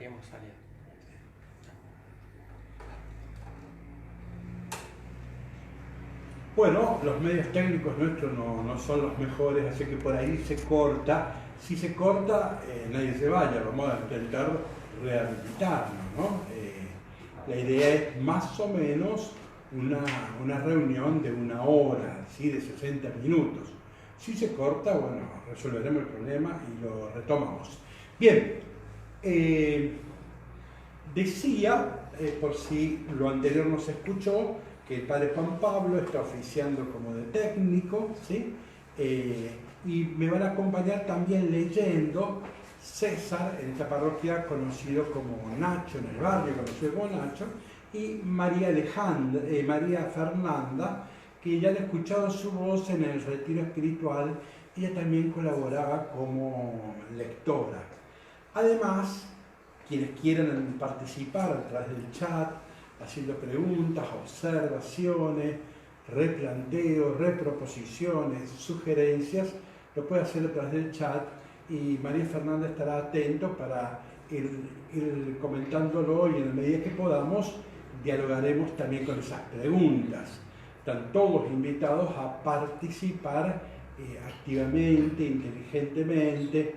hemos salido. Bueno, los medios técnicos nuestros no son los mejores, así que por ahí se corta. Si se corta, nadie se vaya, vamos a intentar rehabilitarnos, ¿no? La idea es más o menos una reunión de 1 hora, ¿sí? De 60 minutos. Si se corta, bueno, resolveremos el problema y lo retomamos. Bien, decía, por si lo anterior no se escuchó, que el padre Juan Pablo está oficiando como de técnico, ¿sí? Y me van a acompañar también leyendo César, en esta parroquia conocido como Nacho, en el barrio conocido como Nacho, y María Fernanda, que ya han escuchado su voz en el retiro espiritual. Ella también colaboraba como lectora. Además, quienes quieran participar a través del chat, haciendo preguntas, observaciones, replanteos, reproposiciones, sugerencias, lo puede hacer a través del chat y María Fernanda estará atento para ir comentándolo, y en la medida que podamos dialogaremos también con esas preguntas. Están todos invitados a participar activamente, inteligentemente.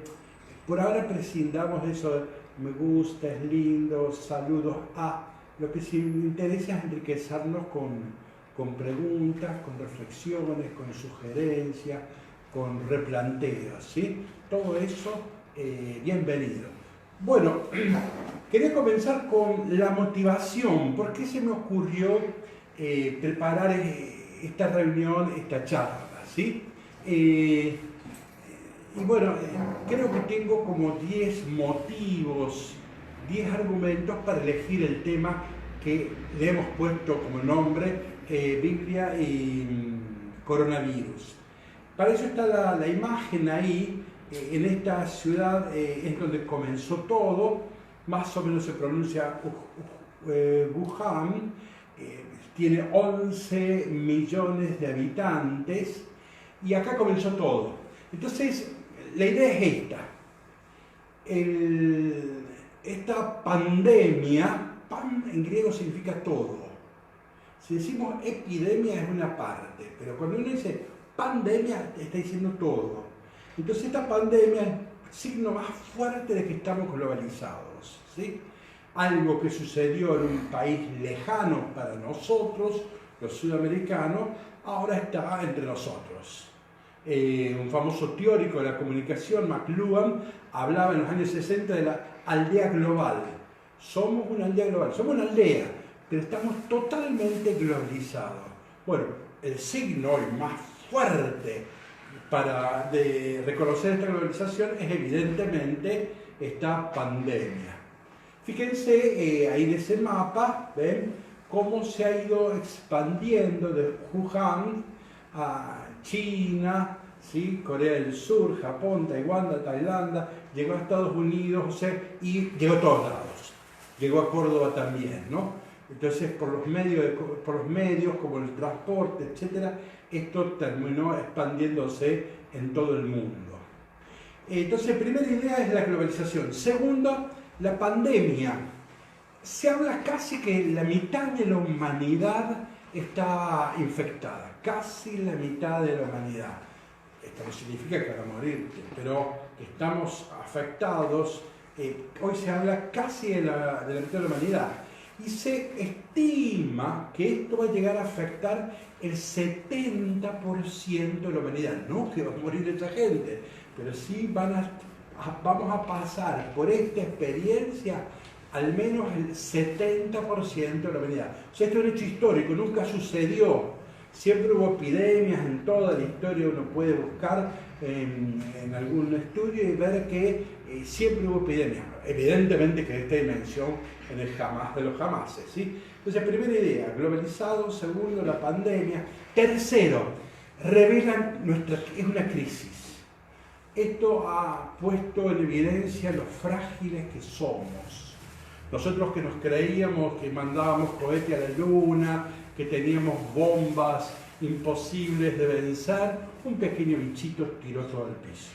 Por ahora prescindamos de eso de me gusta, es lindo, saludos a... Lo que sí me interesa es enriquecernos con preguntas, con reflexiones, con sugerencias, con replanteos, ¿sí? Todo eso, bienvenido. Bueno, quería comenzar con la motivación. ¿Por qué se me ocurrió preparar esta reunión, esta charla, ¿sí? Y bueno, creo que tengo como 10 motivos, 10 argumentos para elegir el tema que le hemos puesto como nombre Biblia y coronavirus. Para eso está la imagen ahí. En esta ciudad es donde comenzó todo, más o menos se pronuncia Wuhan, tiene 11 millones de habitantes y acá comenzó todo. Entonces, la idea es esta pandemia, pan en griego significa todo. Si decimos epidemia es una parte, pero cuando uno dice pandemia está diciendo todo. Entonces esta pandemia es el signo más fuerte de que estamos globalizados, ¿sí? Algo que sucedió en un país lejano para nosotros, los sudamericanos, ahora está entre nosotros. Un famoso teórico de la comunicación, McLuhan, hablaba en los años 60 de la aldea global. Somos una aldea global, somos una aldea, pero estamos totalmente globalizados. Bueno, el signo más fuerte de reconocer esta globalización es evidentemente esta pandemia. Fíjense ahí en ese mapa, ¿ven? Cómo se ha ido expandiendo de Wuhan a China, ¿sí? Corea del Sur, Japón, Taiwán, Tailandia, llegó a Estados Unidos, o sea, y llegó a todos lados. Llegó a Córdoba también, ¿no? Entonces, por los medios como el transporte, etc., esto terminó expandiéndose en todo el mundo. Entonces, primera idea es la globalización. Segundo, la pandemia. Se habla casi que la mitad de la humanidad está infectada, casi la mitad de la humanidad. Esto no significa que van a morir, pero estamos afectados. Hoy se habla casi de la mitad de la humanidad. Y se estima que esto va a llegar a afectar el 70% de la humanidad. No que va a morir esa gente, pero sí vamos a pasar por esta experiencia al menos el 70% de la humanidad. O sea, esto es un hecho histórico, nunca sucedió. Siempre hubo epidemias en toda la historia, uno puede buscar en algún estudio y ver que siempre hubo epidemias. Evidentemente que de esta dimensión en el jamás de los jamases, ¿sí? Entonces, primera idea, globalizado. Segundo, la pandemia. Tercero, revelan es una crisis. Esto ha puesto en evidencia lo frágiles que somos. Nosotros que nos creíamos que mandábamos cohetes a la luna, que teníamos bombas imposibles de vencer, un pequeño bichito tiró todo el piso.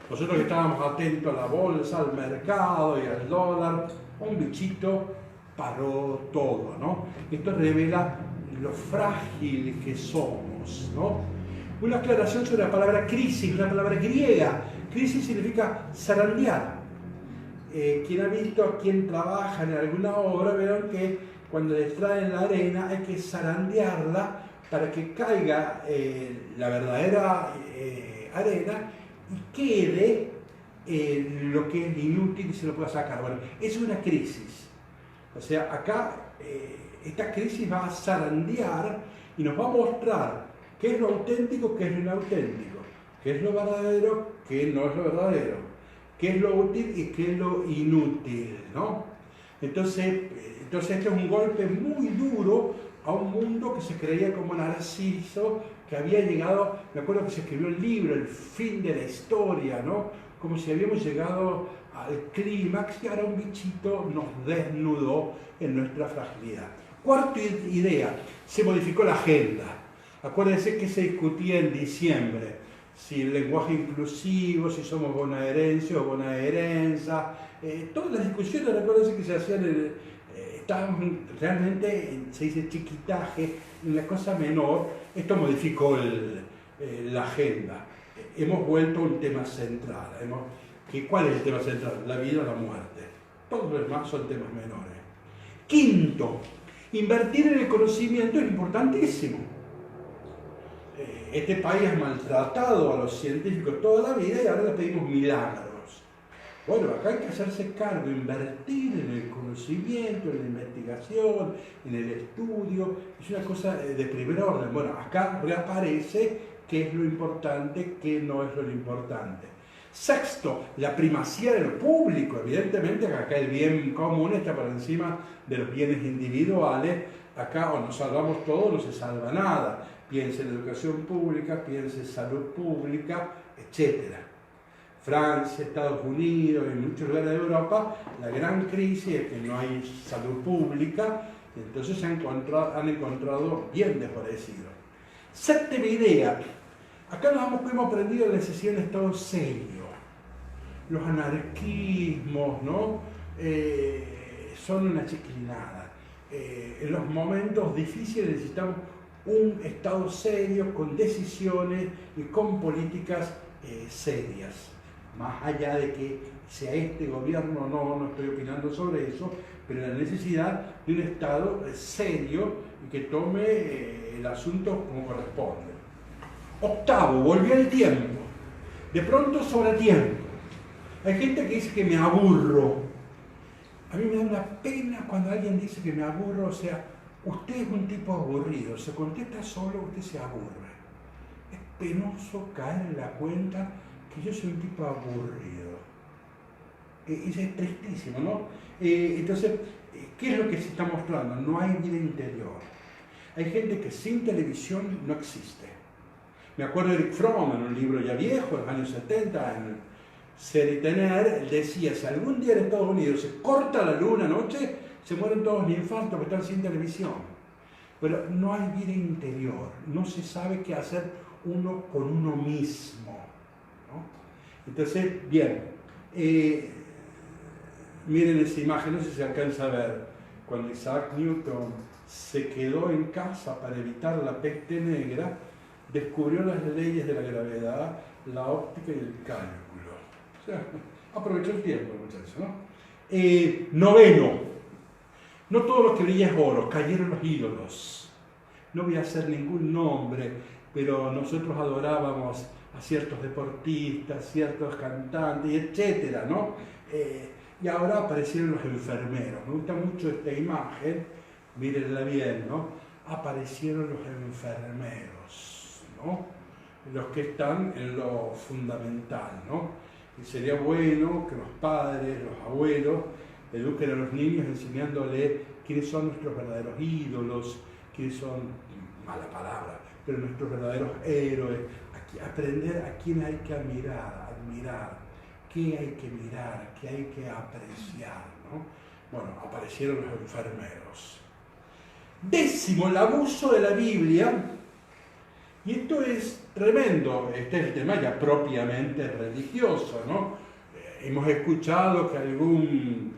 Nosotros que estábamos atentos a la bolsa, al mercado y al dólar, un bichito paró todo, ¿no? Esto revela lo frágil que somos, ¿no? Una aclaración sobre la palabra crisis, una palabra griega. Crisis significa zarandear. Quien ha visto, quien trabaja en alguna obra, verán que cuando extraen la arena hay que zarandearla para que caiga la verdadera arena y quede lo que es inútil y se lo pueda sacar. Bueno, eso es una crisis. O sea, acá esta crisis va a zarandear y nos va a mostrar qué es lo auténtico, qué es lo inauténtico, qué es lo verdadero, qué no es lo verdadero, qué es lo útil y qué es lo inútil, ¿no? Entonces esto es un golpe muy duro a un mundo que se creía como Narciso, que había llegado, me acuerdo que se escribió el libro, El fin de la historia, ¿no? Como si habíamos llegado al clímax y ahora un bichito nos desnudó en nuestra fragilidad. Cuarta idea, se modificó la agenda. Acuérdense que se discutía en diciembre, si el lenguaje inclusivo, si somos bonaerenses o bonaerensa, todas las discusiones, acuérdense que se hacían, estaban realmente, se dice chiquitaje, en la cosa menor. Esto modificó la agenda. Hemos vuelto a un tema central. ¿Cuál es el tema central? La vida o la muerte. Todos los demás son temas menores. Quinto, invertir en el conocimiento es importantísimo. Este país ha maltratado a los científicos toda la vida y ahora le pedimos milagros. Bueno, acá hay que hacerse cargo, invertir en el conocimiento, en la investigación, en el estudio. Es una cosa de primer orden. Bueno, acá reaparece qué es lo importante, qué no es lo importante. Sexto, la primacía del público. Evidentemente acá el bien común está por encima de los bienes individuales. Acá o nos salvamos todos o no se salva nada. Piense en educación pública, piense en salud pública, etc. Francia, Estados Unidos y muchos lugares de Europa, la gran crisis es que no hay salud pública, y entonces han encontrado bien desfavorecidos. Séptima idea, acá hemos aprendido la necesidad de un Estado serio. Los anarquismos, ¿no? Son una chiquilinada. En los momentos difíciles necesitamos un Estado serio, con decisiones y con políticas serias. Más allá de que sea este gobierno o no, no estoy opinando sobre eso, pero la necesidad de un Estado serio y que tome el asunto como corresponde. Octavo, volvió el tiempo. De pronto sobra tiempo. Hay gente que dice que me aburro. A mí me da una pena cuando alguien dice que me aburro, o sea, usted es un tipo aburrido, se contesta solo, usted se aburre. Es penoso caer en la cuenta que yo soy un tipo aburrido. Eso es tristísimo, ¿no? Entonces, ¿qué es lo que se está mostrando? No hay vida interior. Hay gente que sin televisión no existe. Me acuerdo de Eric Fromm, en un libro ya viejo, en los años 70, en Ser y Tener, él decía, si algún día en Estados Unidos se corta la luz una noche, se mueren todos de infarto porque están sin televisión. Pero no hay vida interior, no se sabe qué hacer uno con uno mismo, ¿no? Entonces, bien, miren esa imagen, no sé si se alcanza a ver, cuando Isaac Newton se quedó en casa para evitar la peste negra, descubrió las leyes de la gravedad, la óptica y el cálculo. O sea, aprovechó el tiempo, muchachos, ¿no? Noveno, no todo lo que brilla es oro, cayeron los ídolos. No voy a hacer ningún nombre, pero nosotros adorábamos a ciertos deportistas, ciertos cantantes, etcétera, ¿no? Y ahora aparecieron los enfermeros. Me gusta mucho esta imagen, mírenla bien, ¿no? Aparecieron los enfermeros, ¿no? Los que están en lo fundamental, ¿no? Y sería bueno que los padres, los abuelos, eduquen a los niños enseñándole quiénes son nuestros verdaderos ídolos, quiénes son, mala palabra, pero nuestros verdaderos héroes, aprender a quién hay que admirar, qué hay que mirar, qué hay que apreciar, ¿no? Bueno, aparecieron los enfermeros. Décimo, el abuso de la Biblia Y esto es tremendo, este es el tema ya propiamente religioso, ¿no? Hemos escuchado que algún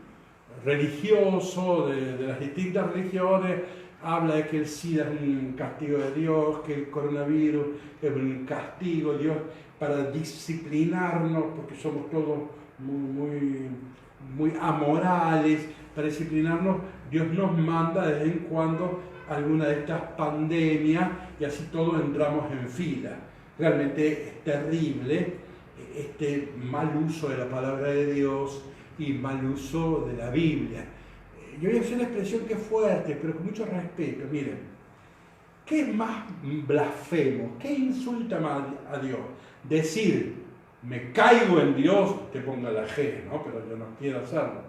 religioso de las distintas religiones habla de que el SIDA es un castigo de Dios, que el coronavirus es un castigo de Dios para disciplinarnos, porque somos todos muy amorales. Para disciplinarnos, Dios nos manda de vez en cuando alguna de estas pandemias y así todos entramos en fila. Realmente es terrible este mal uso de la palabra de Dios y mal uso de la Biblia. Yo voy a hacer una expresión que es fuerte, pero con mucho respeto. Miren, ¿qué es más blasfemo? ¿Qué insulta más a Dios? Decir, me caigo en Dios, te ponga la G, ¿no? Pero yo no quiero hacerlo.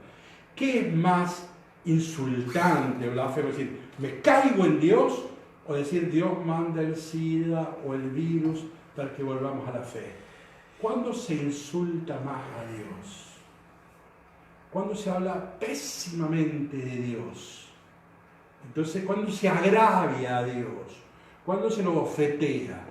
¿Qué es más insultante, blasfemo? Decir, me caigo en Dios, o decir, Dios manda el SIDA o el virus para que volvamos a la fe. ¿Cuándo se insulta más a Dios? ¿Cuándo se habla pésimamente de Dios? Entonces, ¿cuándo se agravia a Dios? ¿Cuándo se lo bofetea?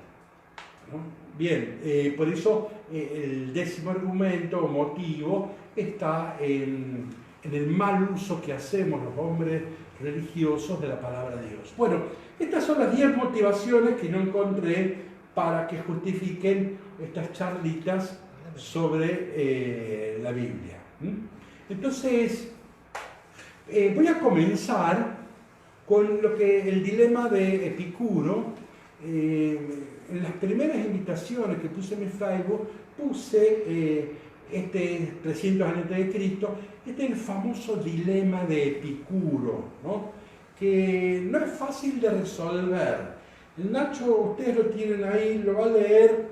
¿No? Bien, por eso el 10º argumento o motivo está en el mal uso que hacemos los hombres religiosos de la palabra de Dios. Bueno, estas son las 10 motivaciones que no encontré para que justifiquen estas charlitas sobre la Biblia. Entonces, voy a comenzar con el dilema de Epicuro. En las primeras invitaciones que puse en mi Facebook, puse 300 años de Cristo, es el famoso dilema de Epicuro, ¿no? Que no es fácil de resolver. El Nacho, ustedes lo tienen ahí, lo va a leer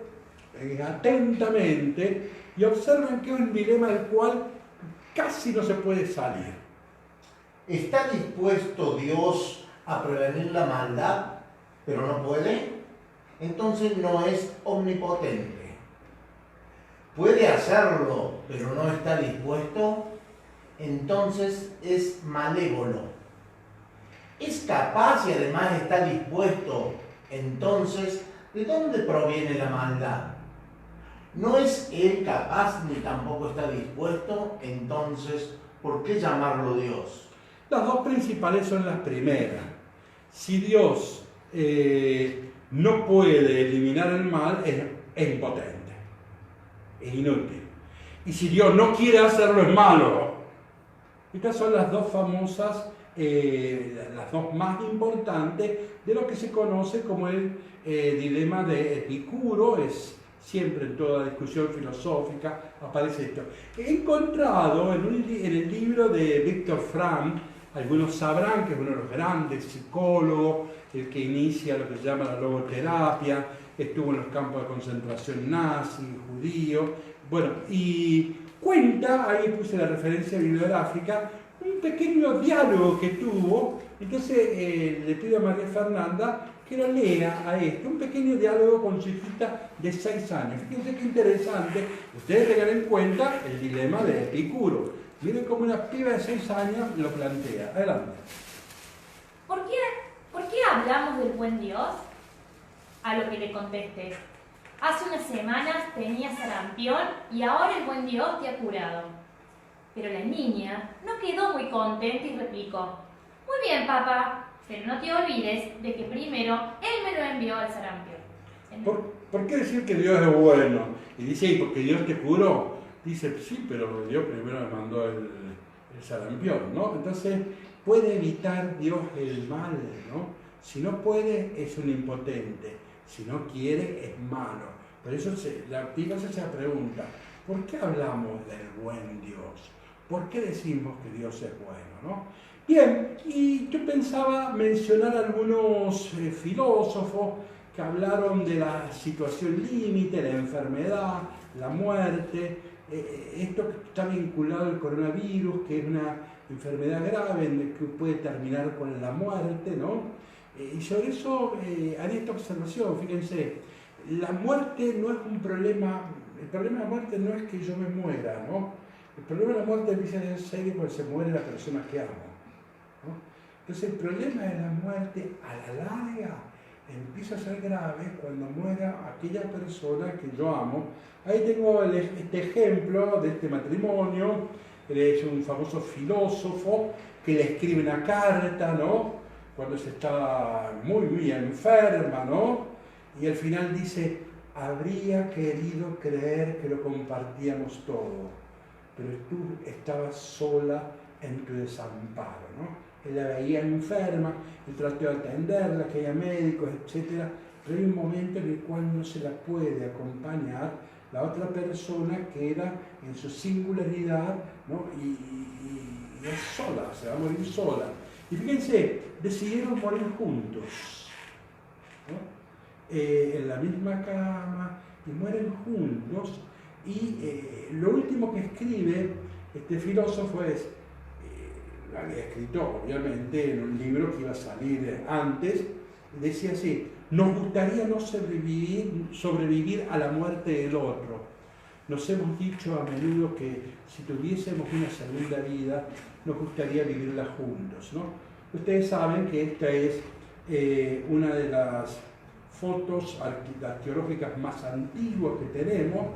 atentamente y observen que es un dilema del cual casi no se puede salir. ¿Está dispuesto Dios a prevenir la maldad, pero no puede? Entonces no es omnipotente. ¿Puede hacerlo, pero no está dispuesto? Entonces es malévolo. ¿Es capaz y además está dispuesto? Entonces, ¿de dónde proviene la maldad? ¿No es Él capaz ni tampoco está dispuesto? Entonces, ¿por qué llamarlo Dios? Las dos principales son las primeras. Si Dios no puede eliminar el mal, es impotente, es inútil. Y si Dios no quiere hacerlo, es malo. Estas son las dos famosas, las dos más importantes de lo que se conoce como el dilema de Epicuro. Es siempre en toda discusión filosófica aparece esto. He encontrado en el libro de Viktor Frankl, algunos sabrán que es uno de los grandes psicólogos, el que inicia lo que se llama la logoterapia, estuvo en los campos de concentración nazi, judío, bueno, y cuenta, ahí puse la referencia bibliográfica, un pequeño diálogo que tuvo. Entonces le pido a María Fernanda que lo lea a esto, un pequeño diálogo con su hijita de 6 años. Fíjense qué interesante, ustedes tengan en cuenta el dilema de Epicuro. Miren cómo una piba de 6 años lo plantea. Adelante. ¿Por qué hablamos del buen Dios? A lo que le contesté. Hace unas semanas tenías sarampión y ahora el buen Dios te ha curado. Pero la niña no quedó muy contenta y replicó: muy bien, papá, pero no te olvides de que primero Él me lo envió al sarampión. ¿Por qué decir que Dios es bueno? Y dice, ¿y porque Dios te curó? Dice, sí, pero Dios primero me mandó el sarampión, ¿no? Entonces, ¿puede evitar Dios el mal, no? Si no puede, es un impotente. Si no quiere, es malo. Por eso la piba se hace la pregunta, ¿por qué hablamos del buen Dios? ¿Por qué decimos que Dios es bueno, no? Bien, y yo pensaba mencionar algunos filósofos que hablaron de la situación límite, la enfermedad, la muerte, esto que está vinculado al coronavirus, que es una enfermedad grave que puede terminar con la muerte, ¿no? Y sobre eso haré esta observación, fíjense, la muerte no es un problema, el problema de la muerte no es que yo me muera, ¿no? El problema de la muerte empieza a ser serio cuando se muere la persona que amo, ¿no? Entonces el problema de la muerte a la larga empieza a ser grave cuando muera aquella persona que yo amo. Ahí tengo este ejemplo de este matrimonio. Él es un famoso filósofo que le escribe una carta, ¿no? Cuando se está muy enferma, ¿no? Y al final dice: habría querido creer que lo compartíamos todo, pero tú estabas sola en tu desamparo, ¿no? Él la veía enferma, él trató de atenderla, que haya médicos, etc. Pero hay un momento en el cual no se la puede acompañar la otra persona que era en su singularidad, ¿no? Y es sola, se va a morir sola. Y fíjense, decidieron morir juntos, ¿no? En la misma cama, y mueren juntos. Y lo último que escribe este filósofo es, lo había escrito obviamente en un libro que iba a salir antes, decía así: nos gustaría no sobrevivir a la muerte del otro. Nos hemos dicho a menudo que si tuviésemos una segunda vida, nos gustaría vivirla juntos, ¿no? Ustedes saben que esta es una de las fotos arqueológicas más antiguas que tenemos.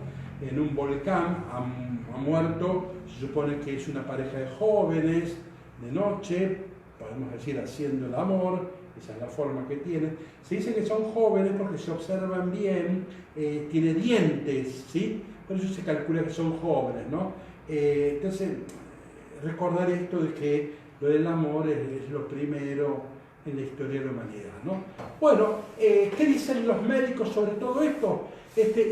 En un volcán ha muerto, se supone que es una pareja de jóvenes, de noche, podemos decir haciendo el amor, esa es la forma que tienen. Se dice que son jóvenes porque se observan bien, tiene dientes, ¿sí? Por eso se calcula que son jóvenes, ¿no? Entonces, recordar esto de que lo del amor es lo primero en la historia de la humanidad, ¿no? Bueno, ¿qué dicen los médicos sobre todo esto?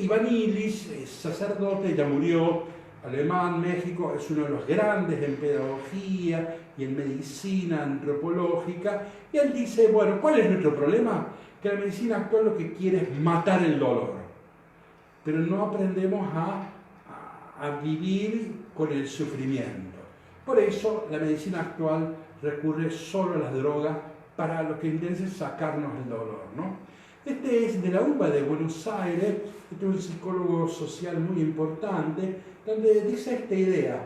Iván Illich, sacerdote, ya murió, alemán, México, es uno de los grandes en pedagogía y en medicina antropológica, y él dice, bueno, ¿cuál es nuestro problema? Que la medicina actual lo que quiere es matar el dolor, pero no aprendemos a vivir con el sufrimiento. Por eso la medicina actual recurre solo a las drogas para lo que interesa es sacarnos el dolor, ¿no? Este es de la UBA de Buenos Aires, este es un psicólogo social muy importante, donde dice esta idea: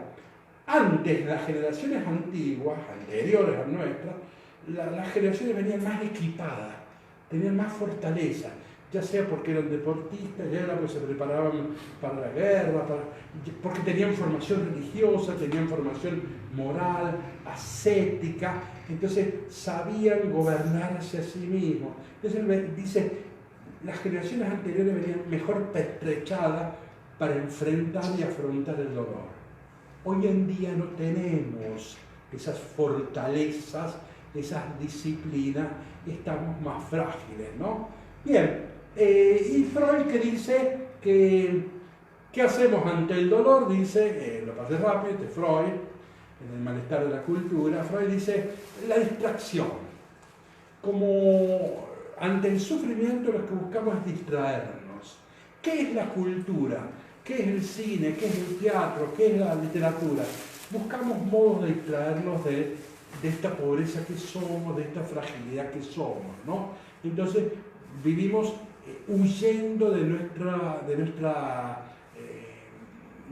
antes, las generaciones antiguas, anteriores a nuestras, las generaciones venían más equipadas, tenían más fortaleza, ya sea porque eran deportistas, ya era porque se preparaban para la guerra, porque tenían formación religiosa, tenían formación moral, ascética, entonces sabían gobernarse a sí mismos. Entonces él dice, las generaciones anteriores venían mejor pertrechadas para enfrentar y afrontar el dolor. Hoy en día no tenemos esas fortalezas, esas disciplinas, estamos más frágiles, ¿no? Bien, y Freud, que dice que ¿qué hacemos ante el dolor? Dice, lo pasé rápido, este Freud, en el malestar de la cultura, Freud dice la distracción. Como ante el sufrimiento lo que buscamos es distraernos. ¿Qué es la cultura? ¿Qué es el cine? ¿Qué es el teatro? ¿Qué es la literatura? Buscamos modos de distraernos de esta pobreza que somos, de esta fragilidad que somos, ¿no? Entonces vivimos huyendo de nuestra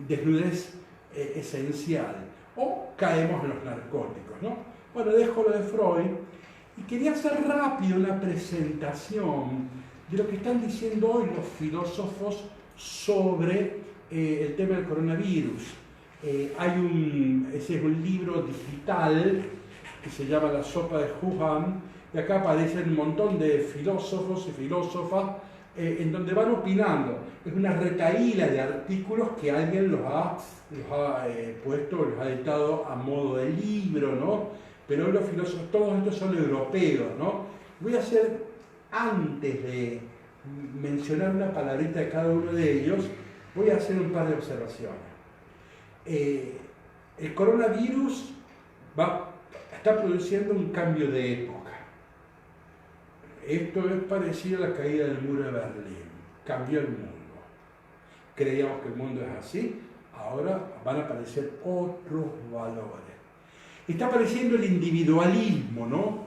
desnudez esencial, o caemos en los narcóticos, ¿no? Bueno, dejo lo de Freud y quería hacer rápido una presentación de lo que están diciendo hoy los filósofos sobre el tema del coronavirus. Ese es un libro digital que se llama La sopa de Wuhan, y acá aparecen un montón de filósofos y filósofas en donde van opinando. Es una retahíla de artículos que alguien los ha puesto, los ha editado a modo de libro, ¿no? Pero hoy los filósofos, todos estos son europeos, ¿no? Voy a hacer, antes de mencionar una palabrita de cada uno de ellos, voy a hacer un par de observaciones. El coronavirus está produciendo un cambio de época. Esto es parecido a la caída del muro de Berlín. Cambió el mundo. Creíamos que el mundo es así, ahora van a aparecer otros valores. Está apareciendo el individualismo, ¿no?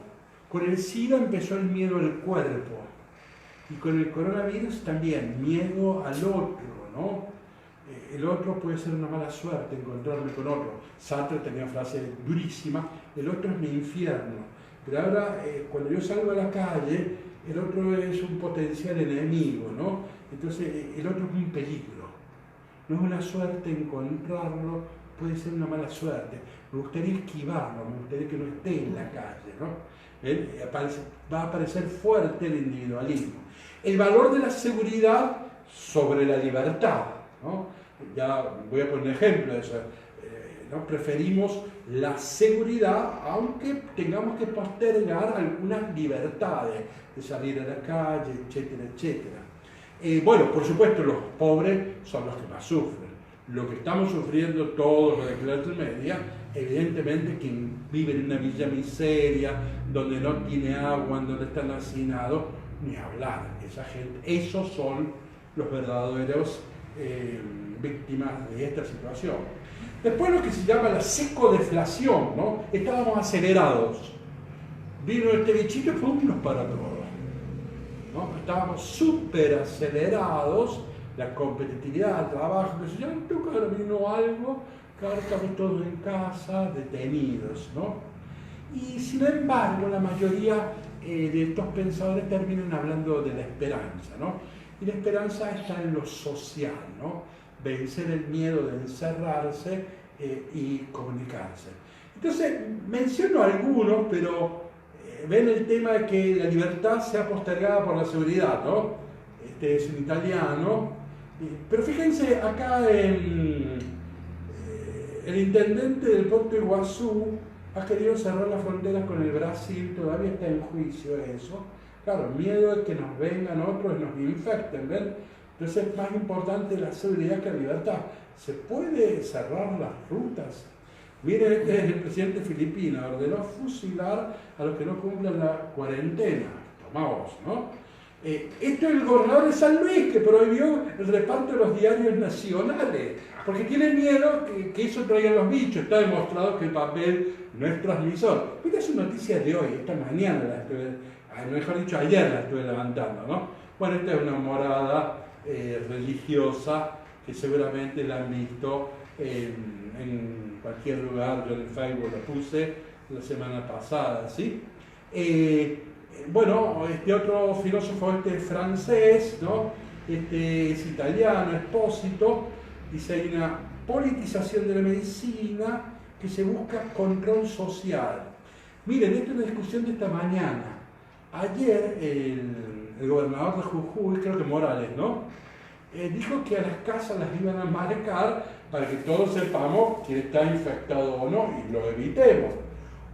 Con el SIDA empezó el miedo al cuerpo, y con el coronavirus también, miedo al otro, ¿no? El otro puede ser una mala suerte, encontrarme con otro. Sartre tenía una frase durísima: el otro es mi infierno. Pero ahora, cuando yo salgo a la calle, el otro es un potencial enemigo, ¿no? Entonces el otro es un peligro. No es una suerte encontrarlo, puede ser una mala suerte. Me gustaría esquivarlo, me gustaría que no esté en la calle, ¿no? Va a aparecer fuerte el individualismo. El valor de la seguridad sobre la libertad, ¿no? Ya voy a poner un ejemplo de eso. ¿No? Preferimos la seguridad, aunque tengamos que postergar algunas libertades de salir a la calle, etcétera, etcétera. Bueno, por supuesto, los pobres son los que más sufren. Lo que estamos sufriendo todos los de clase media, evidentemente quien vive en una villa miseria, donde no tiene agua, donde están hacinados, ni hablar. Esa gente, esos son los verdaderos víctimas de esta situación. Después lo que se llama la psicodeflación, ¿no? Estábamos acelerados. Vino este bichito y ¡pum! Nos para todo, ¿no? Estábamos súper acelerados, la competitividad, el trabajo, que se llama, ahora vino algo, que ahora estamos todos en casa, detenidos, ¿no? Y sin embargo, la mayoría de estos pensadores terminan hablando de la esperanza, ¿no? Y la esperanza está en lo social, ¿no? Vencer el miedo de encerrarse y comunicarse. Entonces, menciono algunos, pero ven el tema de que la libertad sea postergada por la seguridad, ¿no? Este es un italiano, pero fíjense acá el intendente del puerto de Iguazú ha querido cerrar las fronteras con el Brasil, todavía está en juicio eso. Claro, el miedo es que nos vengan otros y nos infecten, ¿ven? Entonces es más importante la seguridad que la libertad. ¿Se puede cerrar las rutas? Miren, este es el presidente filipino, ordenó fusilar a los que no cumplan la cuarentena. Tomamos, ¿no? Esto es el gobernador de San Luis, que prohibió el reparto de los diarios nacionales, porque tiene miedo que eso traiga los bichos. Está demostrado que el papel no es transmisor. Esta es una noticia de hoy, esta mañana la estuve, mejor dicho, ayer la estuve levantando, ¿no? Bueno, esta es una morada religiosa que seguramente la han visto en cualquier lugar. Yo en el Facebook la puse la semana pasada, ¿sí? Bueno, este otro filósofo francés, ¿no? Es italiano, Espósito, dice: hay una politización de la medicina que se busca control social. Miren, esta es una discusión de esta mañana. Ayer el gobernador de Jujuy, creo que Morales, ¿no? Dijo que a las casas las iban a marcar para que todos sepamos quién está infectado o no y lo evitemos.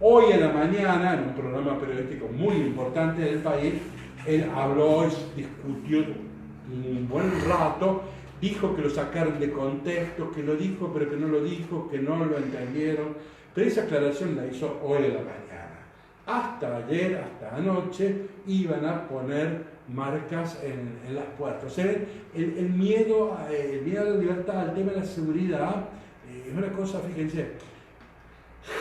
Hoy en la mañana, en un programa periodístico muy importante del país, él habló, discutió un buen rato, dijo que lo sacaron de contexto, que lo dijo pero que no lo dijo, que no lo entendieron, pero esa aclaración la hizo hoy en la mañana. Hasta ayer, hasta anoche, iban a poner marcas en las puertas. O sea, el miedo a la libertad, el tema de la seguridad, es una cosa, fíjense,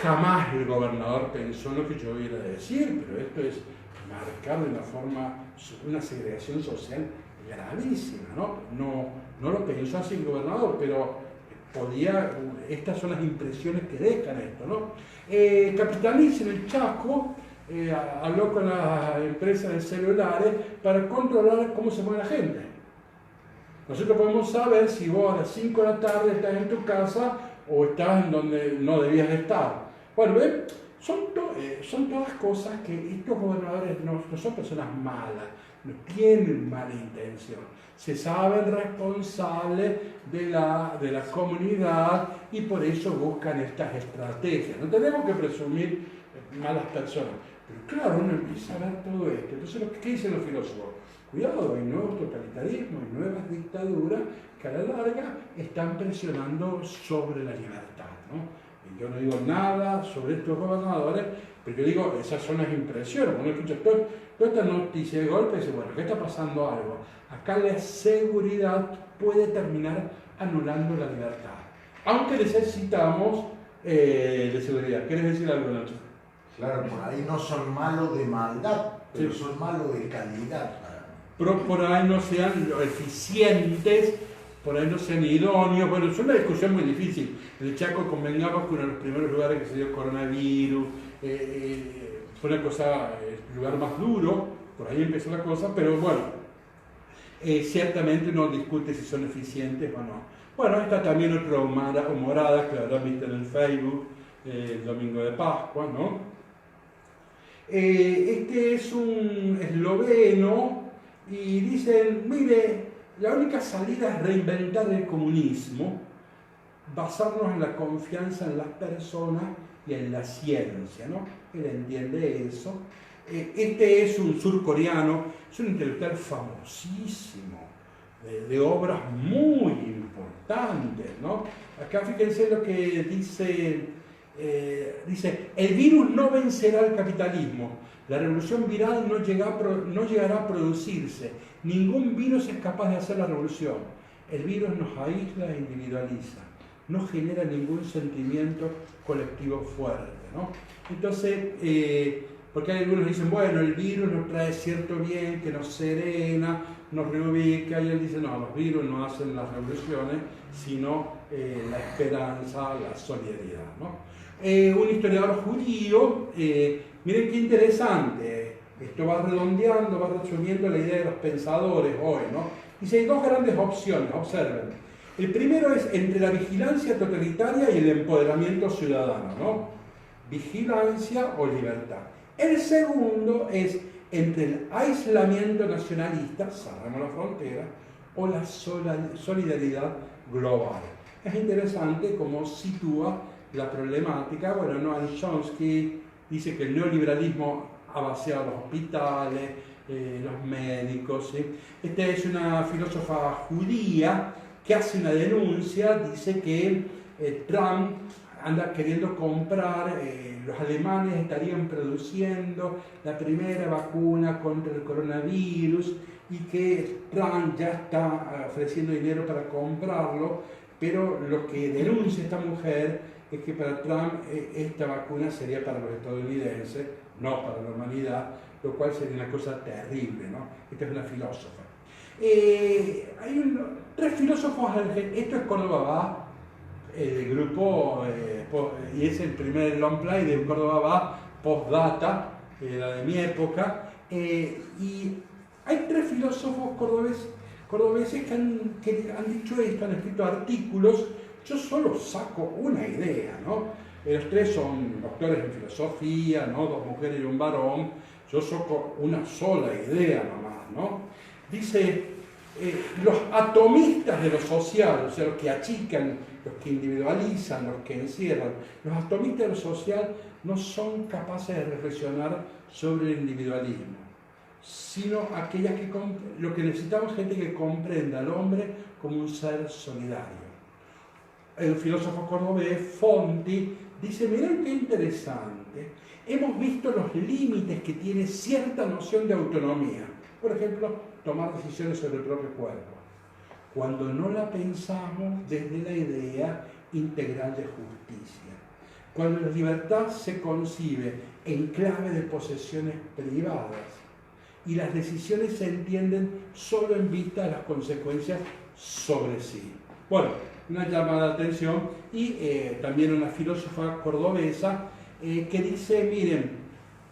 jamás el gobernador pensó lo que yo iba a decir, pero esto es marcar de una forma, una segregación social gravísima, ¿no? No lo pensó así el gobernador, pero estas son las impresiones que dejan esto, ¿no? Capitaliza en el Chaco, habló con las empresas de celulares para controlar cómo se mueve la gente. Nosotros podemos saber si vos a las 5 de la tarde estás en tu casa o estás en donde no debías estar. Bueno, ¿ven? Son todas cosas que estos gobernadores no son personas malas, no tienen mala intención. Se saben responsables de la comunidad y por eso buscan estas estrategias. No tenemos que presumir malas personas. Pero claro, uno empieza a ver todo esto. Entonces, ¿qué dicen los filósofos? Cuidado, hay nuevos totalitarismos, hay nuevas dictaduras que a la larga están presionando sobre la libertad, ¿no? Y yo no digo nada sobre estos gobernadores, pero yo digo, esas son las impresiones. Uno escucha toda esta noticia de golpe y dice, bueno, ¿qué está pasando algo? Acá la seguridad puede terminar anulando la libertad. Aunque necesitamos de seguridad. ¿Quieres decir algo, Nacho? Claro, por ahí no son malos de maldad, pero sí, son malos de calidad. Por ahí no sean eficientes, por ahí no sean idóneos. Bueno, es una discusión muy difícil. En el Chaco convengamos que uno de los primeros lugares que se dio coronavirus, fue una cosa, el lugar más duro, por ahí empezó la cosa, pero bueno, ciertamente uno discute si son eficientes o no. Bueno, está también otra humorada que habrán visto en el Facebook, el domingo de Pascua, ¿no? Este es un esloveno y dicen, mire, la única salida es reinventar el comunismo, basarnos en la confianza en las personas y en la ciencia, ¿no? Él entiende eso. Este es un surcoreano, es un intelectual famosísimo, de obras muy importantes, ¿no? Acá fíjense lo que dice, el virus no vencerá al capitalismo, la revolución viral no llegará a producirse, ningún virus es capaz de hacer la revolución, el virus nos aísla e individualiza, no genera ningún sentimiento colectivo fuerte, ¿no? Entonces, porque hay algunos que dicen, bueno, el virus nos trae cierto bien, que nos serena, nos reubica, y él dice, no, los virus no hacen las revoluciones, sino la esperanza, la solidaridad, ¿no? Un historiador judío, miren qué interesante, esto va redondeando, va resumiendo la idea de los pensadores hoy, ¿no? Dice, hay dos grandes opciones, observen. El primero es entre la vigilancia totalitaria y el empoderamiento ciudadano, ¿no? Vigilancia o libertad. El segundo es entre el aislamiento nacionalista, cerramos la frontera, o la solidaridad global. Es interesante cómo sitúa la problemática. Bueno, Noam Chomsky dice que el neoliberalismo ha vaciado los hospitales, los médicos, ¿sí? Esta es una filósofa judía que hace una denuncia, dice que Trump anda queriendo comprar, los alemanes estarían produciendo la primera vacuna contra el coronavirus y que Trump ya está ofreciendo dinero para comprarlo, pero lo que denuncia esta mujer es que para Trump esta vacuna sería para los estadounidenses, no para la humanidad, lo cual sería una cosa terrible, ¿no? Esta es una filósofa. Hay tres filósofos, esto es Córdoba Va, el grupo, y es el primer long play de Córdoba Va, postdata, era de mi época, y hay tres filósofos cordobeses que han dicho esto, han escrito artículos. Yo solo saco una idea, ¿no? Los tres son doctores en filosofía, ¿no? Dos mujeres y un varón. Yo saco una sola idea nomás, ¿no? Dice, los atomistas de lo social, o sea, los que achican, los que individualizan, los que encierran, los atomistas de lo social no son capaces de reflexionar sobre el individualismo, sino aquellas que lo que necesitamos es gente que comprenda al hombre como un ser solidario. El filósofo cordobés Fonti dice, miren qué interesante, hemos visto los límites que tiene cierta noción de autonomía, por ejemplo, tomar decisiones sobre el propio cuerpo, cuando no la pensamos desde la idea integral de justicia, cuando la libertad se concibe en clave de posesiones privadas y las decisiones se entienden solo en vista de las consecuencias sobre sí. Bueno, una llamada de atención. Y también una filósofa cordobesa que dice, miren,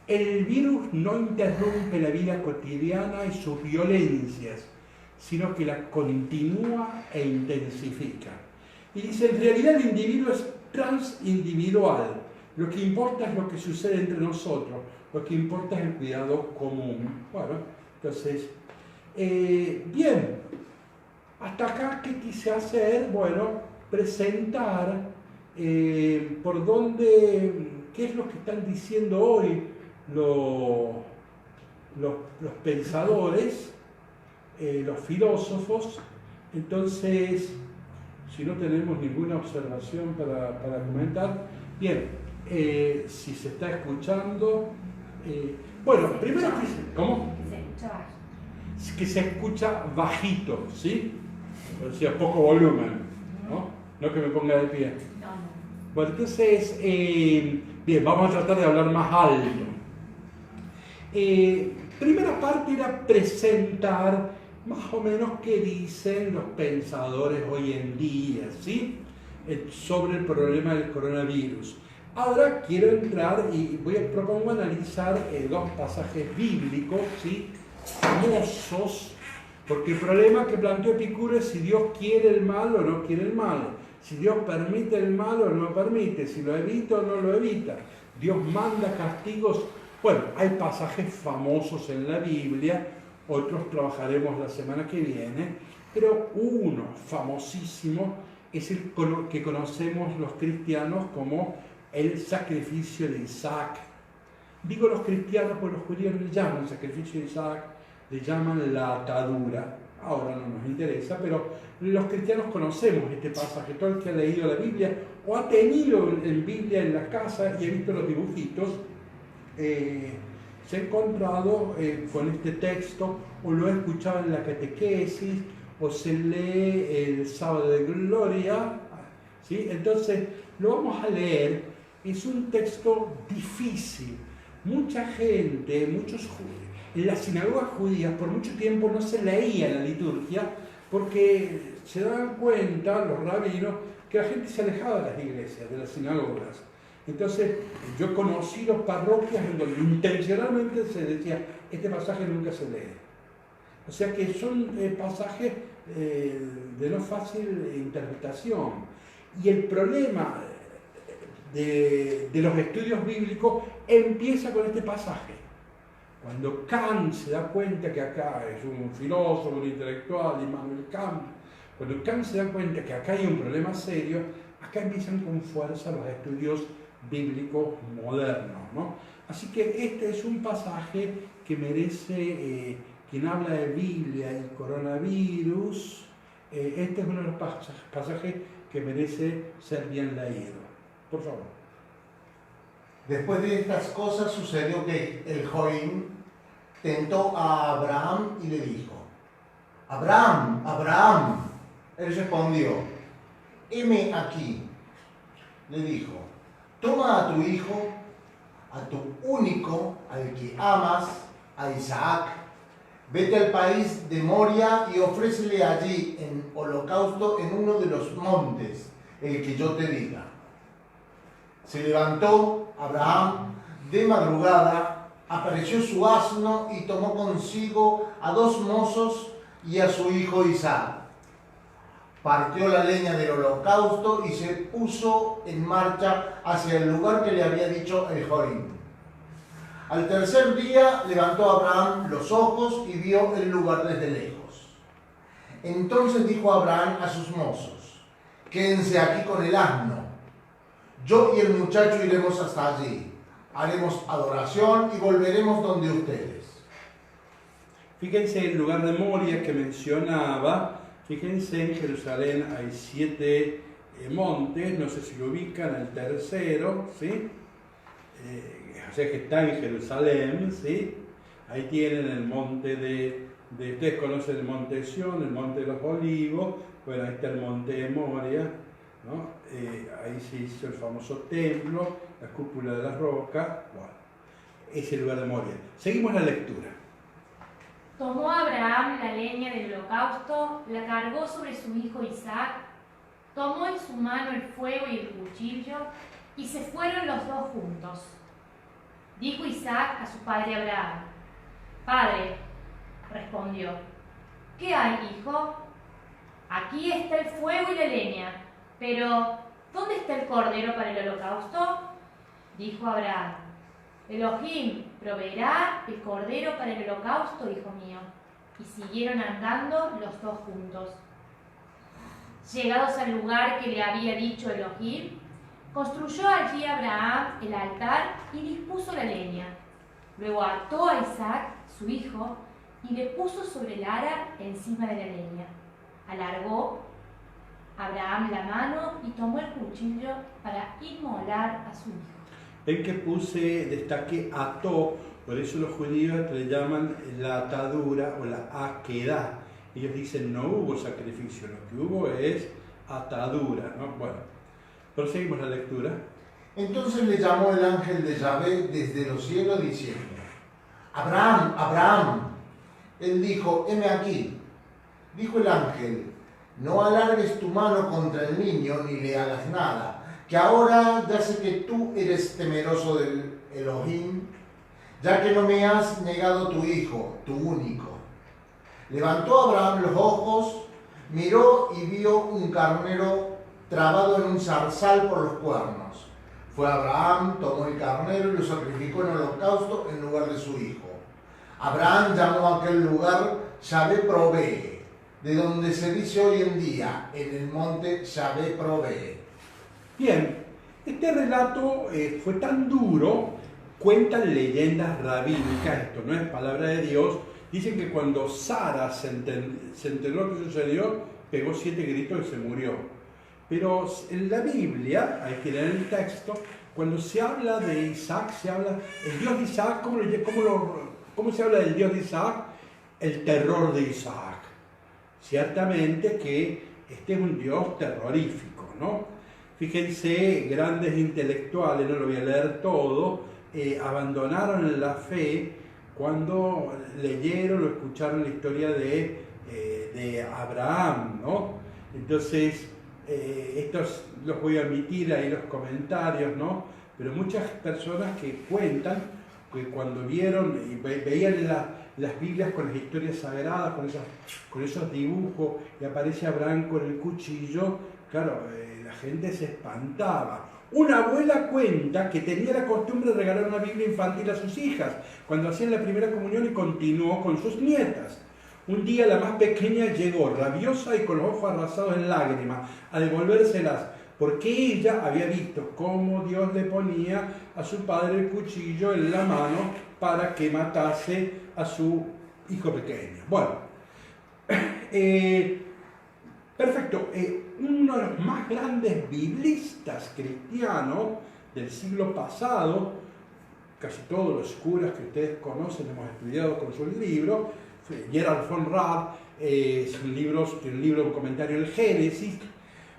el virus no interrumpe la vida cotidiana y sus violencias, sino que la continúa e intensifica. Y dice, en realidad el individuo es transindividual, lo que importa es lo que sucede entre nosotros, lo que importa es el cuidado común. Bueno, entonces, bien, hasta acá, ¿qué quise hacer? Bueno, presentar por dónde, qué es lo que están diciendo hoy los pensadores, los filósofos. Entonces, si no tenemos ninguna observación para comentar, bien, si se está escuchando, bueno, primero, ¿cómo? Que se escucha bajito. Que se escucha bajito, ¿sí? O sea, poco volumen, ¿no? No que me ponga de pie. No, no. Bueno, entonces, bien, vamos a tratar de hablar más alto. Primera parte era presentar más o menos qué dicen los pensadores hoy en día, ¿sí? Sobre el problema del coronavirus. Ahora quiero entrar y propongo analizar dos pasajes bíblicos, ¿sí? Famosos, porque el problema que planteó Epicuro es si Dios quiere el mal o no quiere el mal, si Dios permite el mal o no lo permite, si lo evita o no lo evita, Dios manda castigos. Bueno, hay pasajes famosos en la Biblia, otros trabajaremos la semana que viene, pero uno famosísimo es el que conocemos los cristianos como el sacrificio de Isaac. Digo los cristianos porque los judíos le llaman sacrificio de Isaac, le llaman la atadura. Ahora no nos interesa, pero los cristianos conocemos este pasaje. Todo el que ha leído la Biblia o ha tenido en Biblia en la casa y ha visto los dibujitos, se ha encontrado con este texto o lo ha escuchado en la catequesis o se lee el sábado de gloria, ¿sí? Entonces lo vamos a leer. Es un texto difícil. Mucha gente, en las sinagogas judías por mucho tiempo no se leía la liturgia porque se daban cuenta los rabinos que la gente se alejaba de las iglesias, de las sinagogas. Entonces yo he conocido parroquias en donde intencionalmente se decía, este pasaje nunca se lee. O sea que son pasajes de no fácil interpretación. Y el problema de los estudios bíblicos empieza con este pasaje. Cuando Kant se da cuenta que acá es un filósofo, un intelectual, Immanuel Kant, cuando Kant se da cuenta que acá hay un problema serio, acá empiezan con fuerza los estudios bíblicos modernos, ¿no? Así que este es un pasaje que merece, quien habla de Biblia y coronavirus, este es uno de los pasajes que merece ser bien leído. Por favor. Después de estas cosas sucedió que el Jorim tentó a Abraham y le dijo, Abraham, Abraham. Él respondió, heme aquí. Le dijo, toma a tu hijo, a tu único, al que amas, a Isaac, vete al país de Moria y ofrécele allí en holocausto en uno de los montes, el que yo te diga. Se levantó Abraham de madrugada, apareció su asno y tomó consigo a 2 mozos y a su hijo Isaac. Partió la leña del holocausto y se puso en marcha hacia el lugar que le había dicho el Jorim. Al tercer día levantó Abraham los ojos y vio el lugar desde lejos. Entonces dijo Abraham a sus mozos, quédense aquí con el asno. Yo y el muchacho iremos hasta allí, haremos adoración y volveremos donde ustedes. Fíjense el lugar de Moria que mencionaba, fíjense en Jerusalén hay 7 montes, no sé si lo ubican, el tercero, ¿sí? O sea que está en Jerusalén, ¿sí? Ahí tienen el monte ustedes conocen el monte Sión, el monte de los Olivos, bueno, ahí está el monte de Moria, ¿no? Ahí se hizo el famoso templo, la cúpula de la roca, bueno, es el lugar de Moria. Seguimos la lectura. Tomó Abraham la leña del holocausto, la cargó sobre su hijo Isaac, tomó en su mano el fuego y el cuchillo, y se fueron los dos juntos. Dijo Isaac a su padre Abraham, Padre, respondió, ¿qué hay, hijo? Aquí está el fuego y la leña, pero ¿dónde está el cordero para el holocausto? Dijo Abraham, Elohim proveerá el cordero para el holocausto, hijo mío. Y siguieron andando los dos juntos. Llegados al lugar que le había dicho Elohim, construyó allí Abraham el altar y dispuso la leña. Luego ató a Isaac, su hijo, y le puso sobre el ara encima de la leña. Alargó Abraham la mano y tomó el cuchillo para inmolar a su hijo. Ven que destaqué ató, por eso los judíos le llaman la atadura o la aquedá. Ellos dicen no hubo sacrificio, lo que hubo es atadura, ¿no? Bueno, proseguimos la lectura. Entonces le llamó el ángel de Yahvé desde los cielos diciendo, Abraham, Abraham. Él dijo, heme aquí. Dijo el ángel, no alargues tu mano contra el niño ni le hagas nada, que ahora ya sé que tú eres temeroso del Elohim, ya que no me has negado tu hijo, tu único. Levantó Abraham los ojos, miró y vio un carnero trabado en un zarzal por los cuernos. Fue Abraham, tomó el carnero y lo sacrificó en holocausto en lugar de su hijo. Abraham llamó a aquel lugar Yahvé provee, de donde se dice hoy en día, en el monte Yahvé provee. Bien, este relato fue tan duro, cuentan leyendas rabínicas, esto no es palabra de Dios, dicen que cuando Sara se enteró lo que sucedió, pegó 7 gritos y se murió. Pero en la Biblia, hay que leer el texto, cuando se habla de Isaac, se habla, el Dios de Isaac, ¿cómo se habla del Dios de Isaac? El terror de Isaac. Ciertamente que este es un Dios terrorífico, ¿no? Fíjense, grandes intelectuales, no lo voy a leer todo, abandonaron la fe cuando leyeron o escucharon la historia de Abraham, ¿no? Entonces, estos los voy a omitir ahí los comentarios, ¿no? Pero muchas personas que cuentan que cuando vieron y veían las Biblias con las historias sagradas, con esos dibujos, y aparece Abraham con el cuchillo, claro, la gente se espantaba. Una abuela cuenta que tenía la costumbre de regalar una Biblia infantil a sus hijas cuando hacían la primera comunión y continuó con sus nietas. Un día la más pequeña llegó rabiosa y con los ojos arrasados en lágrimas a devolvérselas, porque ella había visto cómo Dios le ponía a su padre el cuchillo en la mano para que matase a su hijo pequeño. Bueno, perfecto. Uno de los más grandes biblistas cristianos del siglo pasado, casi todos los curas que ustedes conocen, hemos estudiado con sus libros, Gerald von Rath, es un libro, un comentario del Génesis.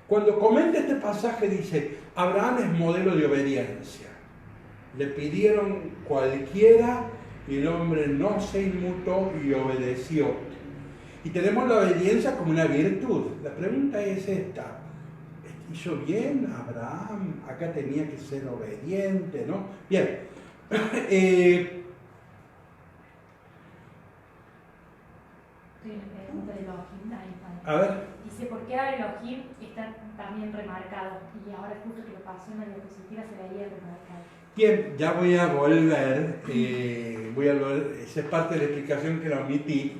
Cuando comenta este pasaje dice, Abraham es modelo de obediencia. Le pidieron cualquiera y el hombre no se inmutó y obedeció. Y tenemos la obediencia como una virtud. La pregunta es esta, ¿hizo bien Abraham? Acá tenía que ser obediente, ¿no? Bien. A ver. Dice, ¿por qué ahora Elohim está también remarcado? Y ahora justo que lo pasó en la diapositiva se veía remarcado. Bien, ya voy a volver, esa es parte de la explicación que la omití,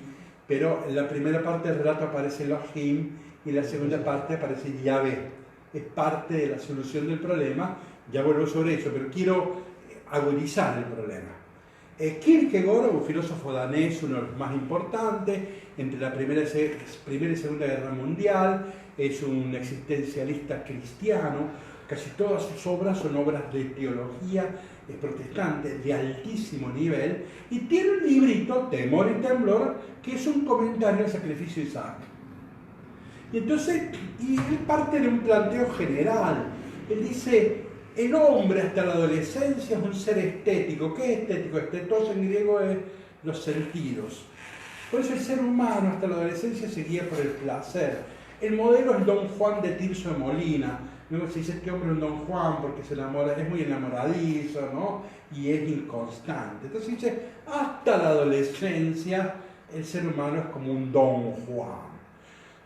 pero en la primera parte del relato aparece Elohim y en la segunda parte aparece Yahvé. Es parte de la solución del problema, ya vuelvo sobre eso, pero quiero agudizar el problema. Kierkegaard, un filósofo danés, uno de los más importantes, entre la primera y Segunda Guerra Mundial, es un existencialista cristiano, casi todas sus obras son obras de teología protestante de altísimo nivel, y tiene un librito, Temor y Temblor, que es un comentario al sacrificio de Isaac. Y entonces, él parte de un planteo general, él dice, el hombre hasta la adolescencia es un ser estético. ¿Qué es estético? Estetos en griego es los sentidos. Por eso el ser humano hasta la adolescencia se guía por el placer. El modelo es Don Juan de Tirso de Molina. Luego se dice este hombre es un Don Juan porque se enamora, es muy enamoradizo, ¿no? Y es inconstante. Entonces dice, hasta la adolescencia el ser humano es como un Don Juan.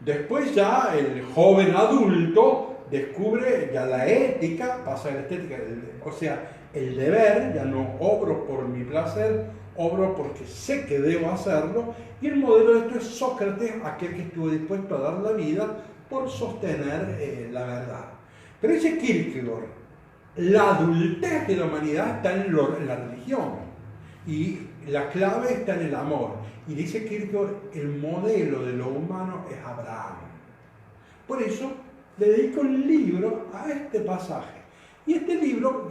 Después ya el joven adulto descubre ya la ética, pasa a la estética, o sea, el deber, ya no obro por mi placer, obro porque sé que debo hacerlo, y el modelo de esto es Sócrates, aquel que estuvo dispuesto a dar la vida por sostener la verdad. Pero dice Kierkegaard, la adultez de la humanidad está en la religión, y la clave está en el amor. Y dice Kierkegaard, el modelo de lo humano es Abraham. Por eso le dedico un libro a este pasaje. Y este libro,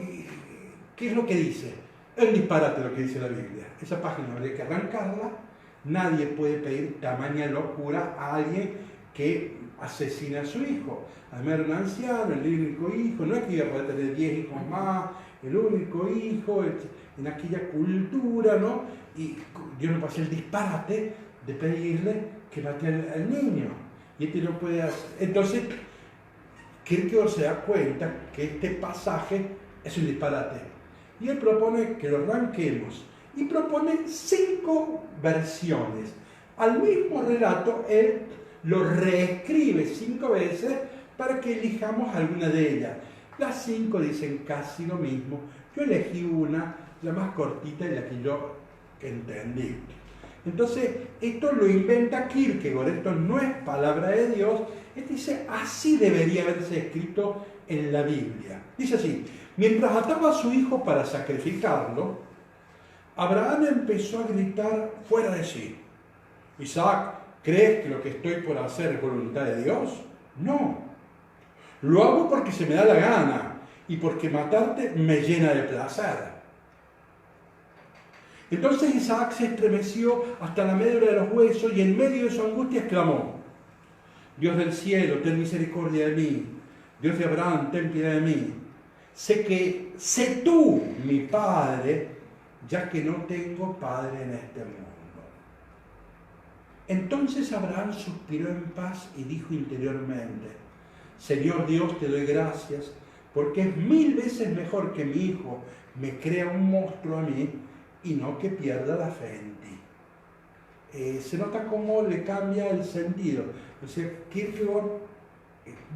¿qué es lo que dice? Es un disparate lo que dice la Biblia. Esa página habría que arrancarla. Nadie puede pedir tamaña locura a alguien que asesina a su hijo. Además era un anciano, el único hijo. No es que iba a poder tener 10 hijos más, el único hijo, en aquella cultura, ¿no? Y Dios no pasó el disparate de pedirle que mate al niño. Y este no puede hacer. Entonces, Kierkegaard se da cuenta que este pasaje es un disparate. Y él propone que lo arranquemos. Y propone 5 versiones. Al mismo relato, él lo reescribe 5 veces para que elijamos alguna de ellas. Las 5 dicen casi lo mismo. Yo elegí una, la más cortita y la que yo entendí. Entonces, esto lo inventa Kierkegaard, esto no es palabra de Dios. Él dice, así debería haberse escrito en la Biblia. Dice así: mientras ataba a su hijo para sacrificarlo, Abraham empezó a gritar fuera de sí: Isaac, ¿crees que lo que estoy por hacer es voluntad de Dios? No. Lo hago porque se me da la gana y porque matarte me llena de placer. Entonces Isaac se estremeció hasta la médula de los huesos y en medio de su angustia exclamó: Dios del cielo, ten misericordia de mí. Dios de Abraham, ten piedad de mí. Sé tú mi padre, ya que no tengo padre en este mundo. Entonces Abraham suspiró en paz y dijo interiormente: Señor Dios, te doy gracias, porque es 1000 veces mejor que mi hijo me crea un monstruo a mí y no que pierda la fe en ti. Se nota cómo le cambia el sentido. O sea, Kierkegaard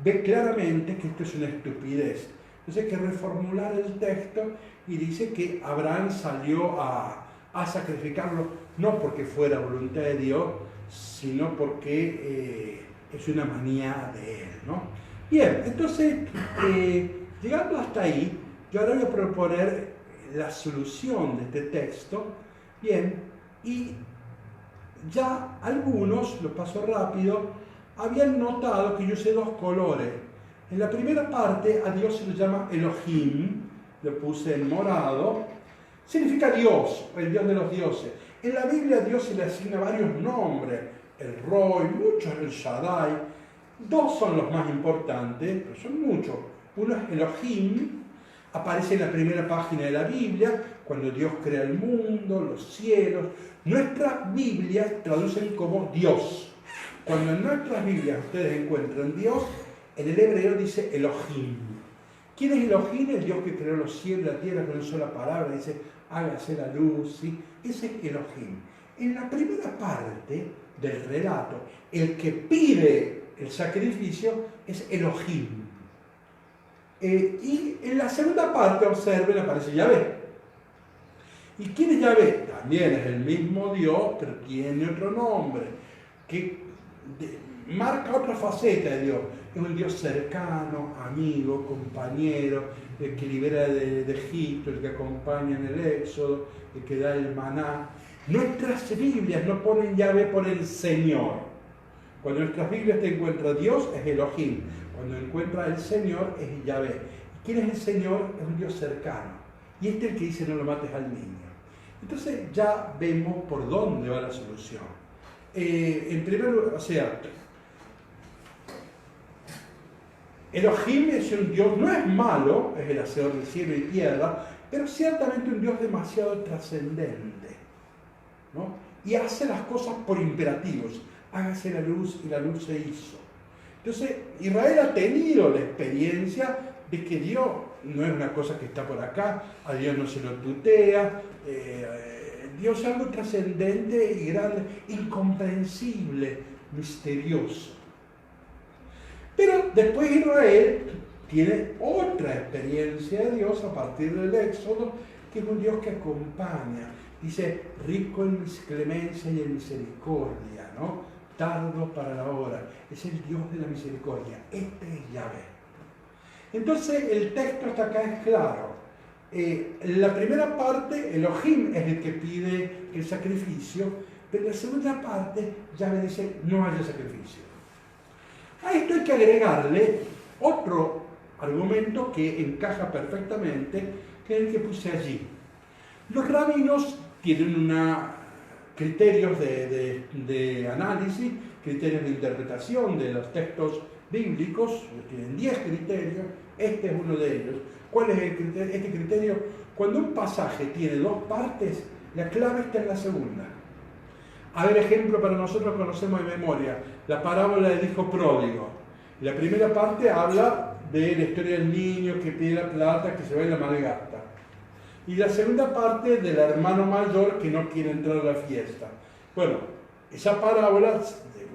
ve claramente que esto es una estupidez. Entonces hay que reformular el texto y dice que Abraham salió a sacrificarlo no porque fuera voluntad de Dios, sino porque es una manía de él, ¿no? Bien, entonces, llegando hasta ahí, yo ahora voy a proponer la solución de este texto. Bien, y ya algunos, lo paso rápido, habían notado que yo usé 2 colores. En la primera parte a Dios se lo llama Elohim, lo puse en morado, significa Dios, el Dios de los dioses. En la Biblia a Dios se le asigna varios nombres, el Roy, muchos, el Shaddai. 2 son los más importantes, pero son muchos. Uno es Elohim, aparece en la primera página de la Biblia, cuando Dios crea el mundo, los cielos. Nuestras Biblias traducen como Dios. Cuando en nuestras Biblias ustedes encuentran Dios, en el hebreo dice Elohim. ¿Quién es Elohim? El Dios que creó los cielos y la tierra con una sola palabra, dice hágase la luz, ¿sí? Ese es Elohim. En la primera parte del relato, el que pide el sacrificio es Elohim. Y en la segunda parte, observen, aparece Yahvé. ¿Y quién es Yahvé? También es el mismo Dios, pero tiene otro nombre, que marca otra faceta de Dios. Es un Dios cercano, amigo, compañero, el que libera de Egipto, el que acompaña en el Éxodo, el que da el maná. Nuestras Biblias no ponen Yahvé, ponen Señor. Cuando en nuestras Biblias te encuentra Dios, es Elohim. Cuando encuentra el Señor, es Yahvé. ¿Quién es el Señor? Es un Dios cercano. Y este es el que dice no lo mates al niño. Entonces ya vemos por dónde va la solución. En primer lugar, o sea, Elohim es un Dios, no es malo, es el hacedor del cielo y tierra, pero ciertamente un Dios demasiado trascendente, ¿no? Y hace las cosas por imperativos. Hágase la luz y la luz se hizo. Entonces, Israel ha tenido la experiencia de que Dios no es una cosa que está por acá, a Dios no se lo tutea, Dios es algo trascendente y grande, incomprensible, misterioso. Pero después Israel tiene otra experiencia de Dios a partir del Éxodo, que es un Dios que acompaña. Dice, rico en clemencia y en misericordia, ¿no? Tardo para la hora. Es el Dios de la misericordia. Este es Yahvé. Entonces el texto hasta acá es claro. En la primera parte, Elohim es el que pide el sacrificio, pero en la segunda parte, Yahvé dice, no haya sacrificio. A esto hay que agregarle otro argumento que encaja perfectamente, que es el que puse allí. Los rabinos tienen criterios de análisis, criterios de interpretación de los textos bíblicos, tienen 10 criterios, este es uno de ellos. ¿Cuál es este criterio? Cuando un pasaje tiene 2 partes, la clave está en la segunda. A ver, ejemplo para nosotros conocemos de memoria, la parábola del hijo pródigo. La primera parte habla de la historia del niño que pide la plata, que se va y la malgasta. Y la segunda parte del hermano mayor que no quiere entrar a la fiesta. Bueno, esa parábola,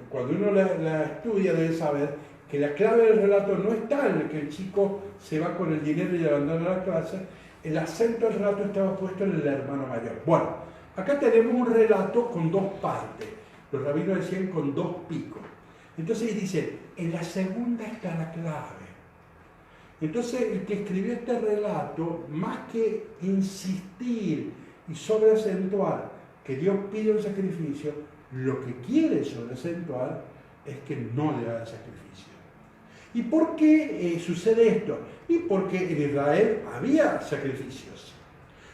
cuando uno la estudia, debe saber que la clave del relato no está en el que el chico se va con el dinero y abandona la clase. El acento del relato estaba puesto en el hermano mayor. Bueno, acá tenemos un relato con dos partes. Los rabinos decían con dos picos. Entonces dice, en la segunda está la clave. Entonces el que escribió este relato, más que insistir y sobreacentuar que Dios pide un sacrificio, lo que quiere sobreacentuar es que no le haga sacrificio. ¿Y por qué sucede esto? Y porque en Israel había sacrificios.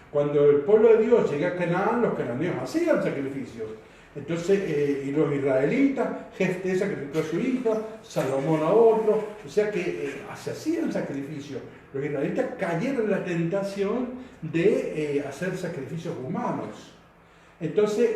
Cuando el pueblo de Dios llega a Canaán, los cananeos hacían sacrificios. Entonces, y los israelitas, Jefté sacrificó a su hija, Salomón a otro, o sea que se hacían sacrificios. Los israelitas cayeron en la tentación de hacer sacrificios humanos. Entonces,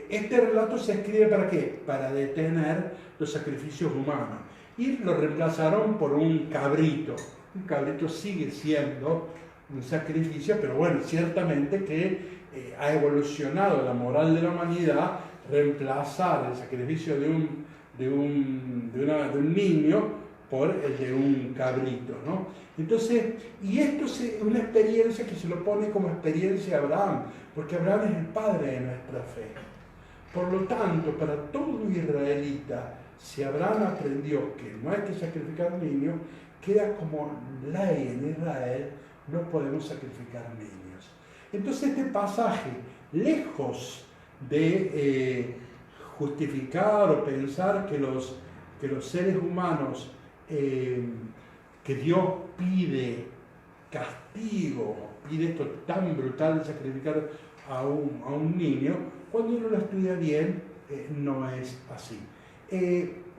este relato se escribe ¿para qué? Para detener los sacrificios humanos. Y lo reemplazaron por un cabrito. Un cabrito sigue siendo un sacrificio, pero bueno, ciertamente que ha evolucionado la moral de la humanidad reemplazar el sacrificio de un niño por el de un cabrito, ¿no? Entonces, y esto es una experiencia que se lo pone como experiencia a Abraham, porque Abraham es el padre de nuestra fe. Por lo tanto, para todo israelita, si Abraham aprendió que no hay que sacrificar niños, queda como ley en Israel, no podemos sacrificar niños. Entonces este pasaje, lejos de justificar o pensar que los seres humanos, que Dios pide castigo, pide esto tan brutal de sacrificar a un niño, cuando uno lo estudia bien, no es así.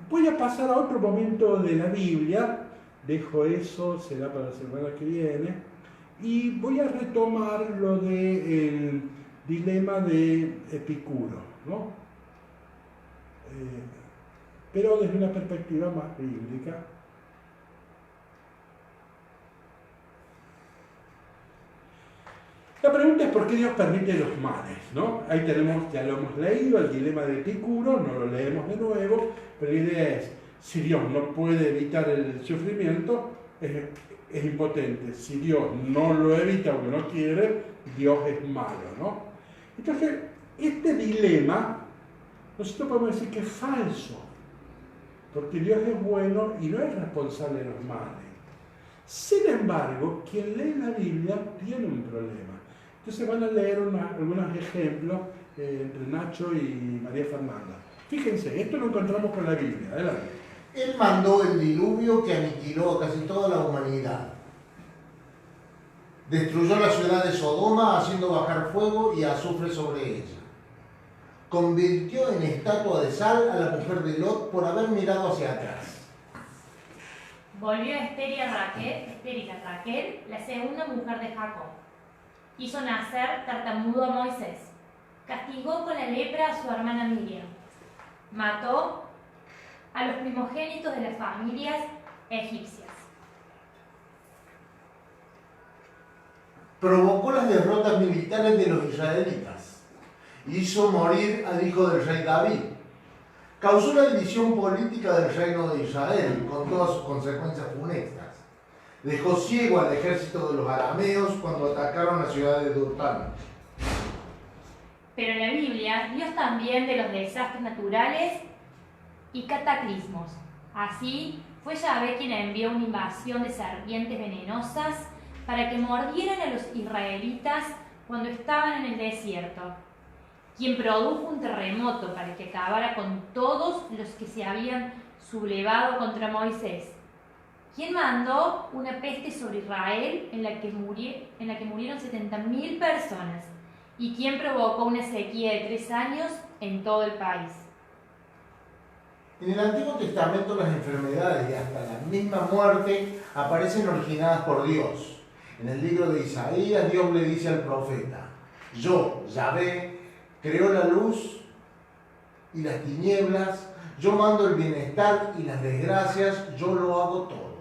Voy a pasar a otro momento de la Biblia, dejo eso, será para la semana que viene, y voy a retomar lo del dilema de Epicuro, ¿no? Pero desde una perspectiva más bíblica. La pregunta es por qué Dios permite los males, ¿no? Ahí tenemos, ya lo hemos leído, el dilema de Epicuro, no lo leemos de nuevo, pero la idea es, si Dios no puede evitar el sufrimiento, es impotente. Si Dios no lo evita o no quiere, Dios es malo, ¿no? Entonces, este dilema, nosotros podemos decir que es falso, porque Dios es bueno y no es responsable de los males. Sin embargo, quien lee la Biblia tiene un problema. Entonces van a leer algunos ejemplos entre Nacho y María Fernanda. Fíjense, esto lo encontramos con la Biblia. Adelante. Él mandó el diluvio que aniquiló a casi toda la humanidad. Destruyó la ciudad de Sodoma haciendo bajar fuego y azufre sobre ella. Convirtió en estatua de sal a la mujer de Lot por haber mirado hacia atrás. Volvió estéril a Raquel, la segunda mujer de Jacob. Hizo nacer tartamudo a Moisés. Castigó con la lepra a su hermana Miriam. Mató a los primogénitos de las familias egipcias. Provocó las derrotas militares de los israelitas. Hizo morir al hijo del rey David. Causó la división política del reino de Israel, con todas sus consecuencias funestas. Dejó ciego al ejército de los arameos cuando atacaron la ciudad de Durtán. Pero en la Biblia, Dios también de los desastres naturales y cataclismos. Así fue Yahvé quien envió una invasión de serpientes venenosas para que mordieran a los israelitas cuando estaban en el desierto, quien produjo un terremoto para que acabara con todos los que se habían sublevado contra Moisés, quien mandó una peste sobre Israel en la que murieron 70.000 personas, y quien provocó una sequía de 3 años en todo el país. En el Antiguo Testamento las enfermedades y hasta la misma muerte aparecen originadas por Dios. En el libro de Isaías, Dios le dice al profeta: yo, Yahvé, creo la luz y las tinieblas, yo mando el bienestar y las desgracias, yo lo hago todo.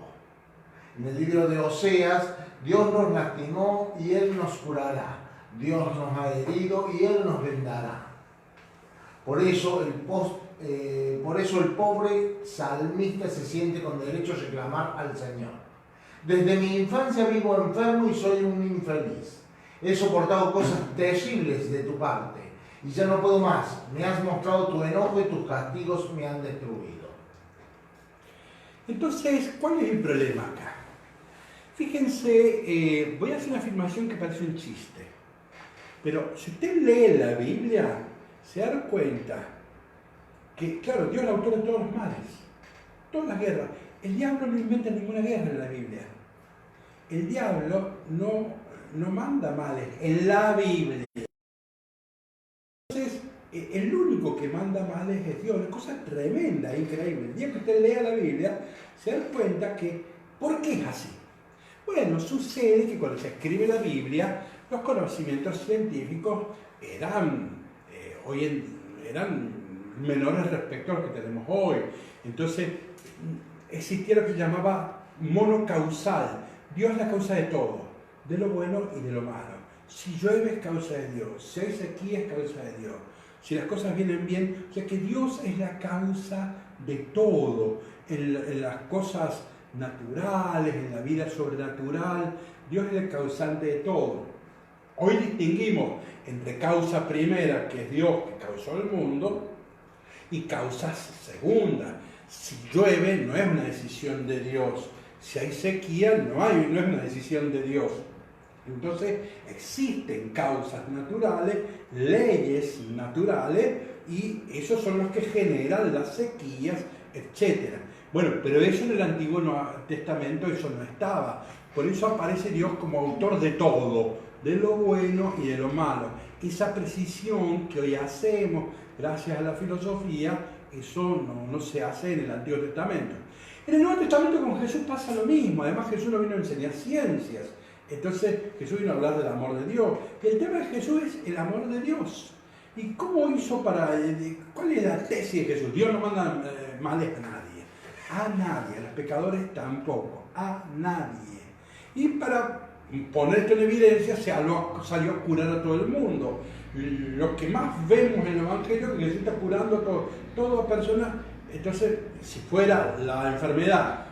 En el libro de Oseas, Dios nos lastimó y Él nos curará. Dios nos ha herido y Él nos vendará. Por eso el pobre salmista se siente con derecho a reclamar al Señor. Desde mi infancia vivo enfermo y soy un infeliz. He soportado cosas terribles de tu parte y ya no puedo más. Me has mostrado tu enojo y tus castigos me han destruido. Entonces, ¿cuál es el problema acá? Fíjense, voy a hacer una afirmación que parece un chiste, pero si usted lee la Biblia, se da cuenta que, claro, Dios es el autor de todos los males, todas las guerras. El diablo no inventa ninguna guerra en la Biblia. El diablo no manda males en la Biblia. Entonces, el único que manda males es Dios. Una cosa tremenda, increíble. El día que usted lea la Biblia, se da cuenta que, ¿por qué es así? Bueno, sucede que cuando se escribe la Biblia, los conocimientos científicos eran menores respecto a los que tenemos hoy. Entonces, existía lo que se llamaba monocausal. Dios es la causa de todo, de lo bueno y de lo malo. Si llueve es causa de Dios, si hay sequía es causa de Dios, si las cosas vienen bien, o sea que Dios es la causa de todo, en las cosas naturales, en la vida sobrenatural, Dios es el causante de todo. Hoy distinguimos entre causa primera, que es Dios que causó el mundo, y causas segundas. Si llueve no es una decisión de Dios, si hay sequía no es una decisión de Dios. Entonces existen causas naturales, leyes naturales, y esos son los que generan las sequías, etc. Bueno, pero eso en el Antiguo Testamento eso no estaba. Por eso aparece Dios como autor de todo, de lo bueno y de lo malo. Esa precisión que hoy hacemos gracias a la filosofía, eso no se hace en el Antiguo Testamento. En el Nuevo Testamento con Jesús pasa lo mismo. Además, Jesús no vino a enseñar ciencias. Entonces Jesús vino a hablar del amor de Dios. Y el tema de Jesús es el amor de Dios. ¿Y cómo hizo cuál es la tesis de Jesús? Dios no manda males a nadie. A nadie, a los pecadores tampoco. A nadie. Y para poner esto en evidencia, salió a curar a todo el mundo. Lo que más vemos en el Evangelio es que Jesús está curando toda persona. Entonces, si fuera la enfermedad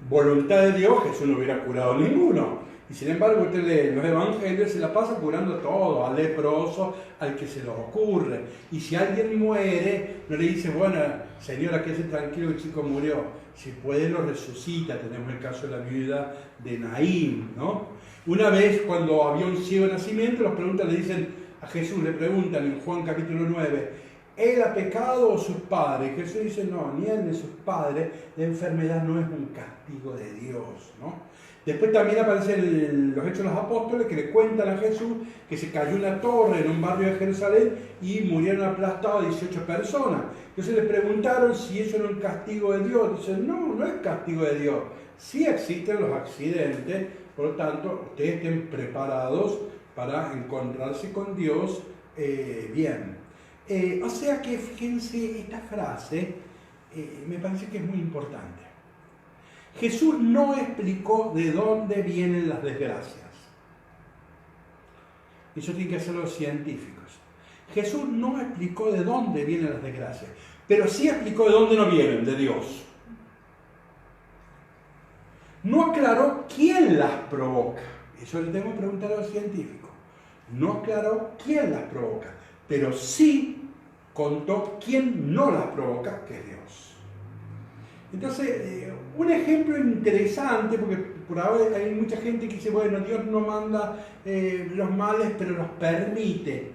voluntad de Dios, Jesús no hubiera curado ninguno. Y sin embargo, usted lee los evangelios, se la pasa curando todo, al leproso, al que se le ocurre. Y si alguien muere, no le dice, bueno, señora, quédese tranquilo, el chico murió. Si puede, lo resucita. Tenemos el caso de la viuda de Naín, ¿no? Una vez, cuando había un ciego de nacimiento, le dicen a Jesús, le preguntan en Juan capítulo 9, ¿él ha pecado o sus padres? Y Jesús dice, no, ni él ni sus padres, la enfermedad no es un castigo de Dios, ¿no? Después también aparecen los Hechos de los Apóstoles que le cuentan a Jesús que se cayó una torre en un barrio de Jerusalén y murieron aplastados 18 personas. Entonces le preguntaron si eso era un castigo de Dios. Dicen, no es castigo de Dios. Sí existen los accidentes, por lo tanto, ustedes estén preparados para encontrarse con Dios bien. O sea que, fíjense, esta frase me parece que es muy importante. Jesús no explicó de dónde vienen las desgracias. Eso tienen que hacer los científicos. Jesús no explicó de dónde vienen las desgracias, pero sí explicó de dónde no vienen, de Dios. No aclaró quién las provoca. Eso le tengo que preguntar a los científicos. No aclaró quién las provoca, pero sí contó quién no las provoca, que es Dios. Entonces, un ejemplo interesante, porque por ahora hay mucha gente que dice, bueno, Dios no manda los males, pero los permite.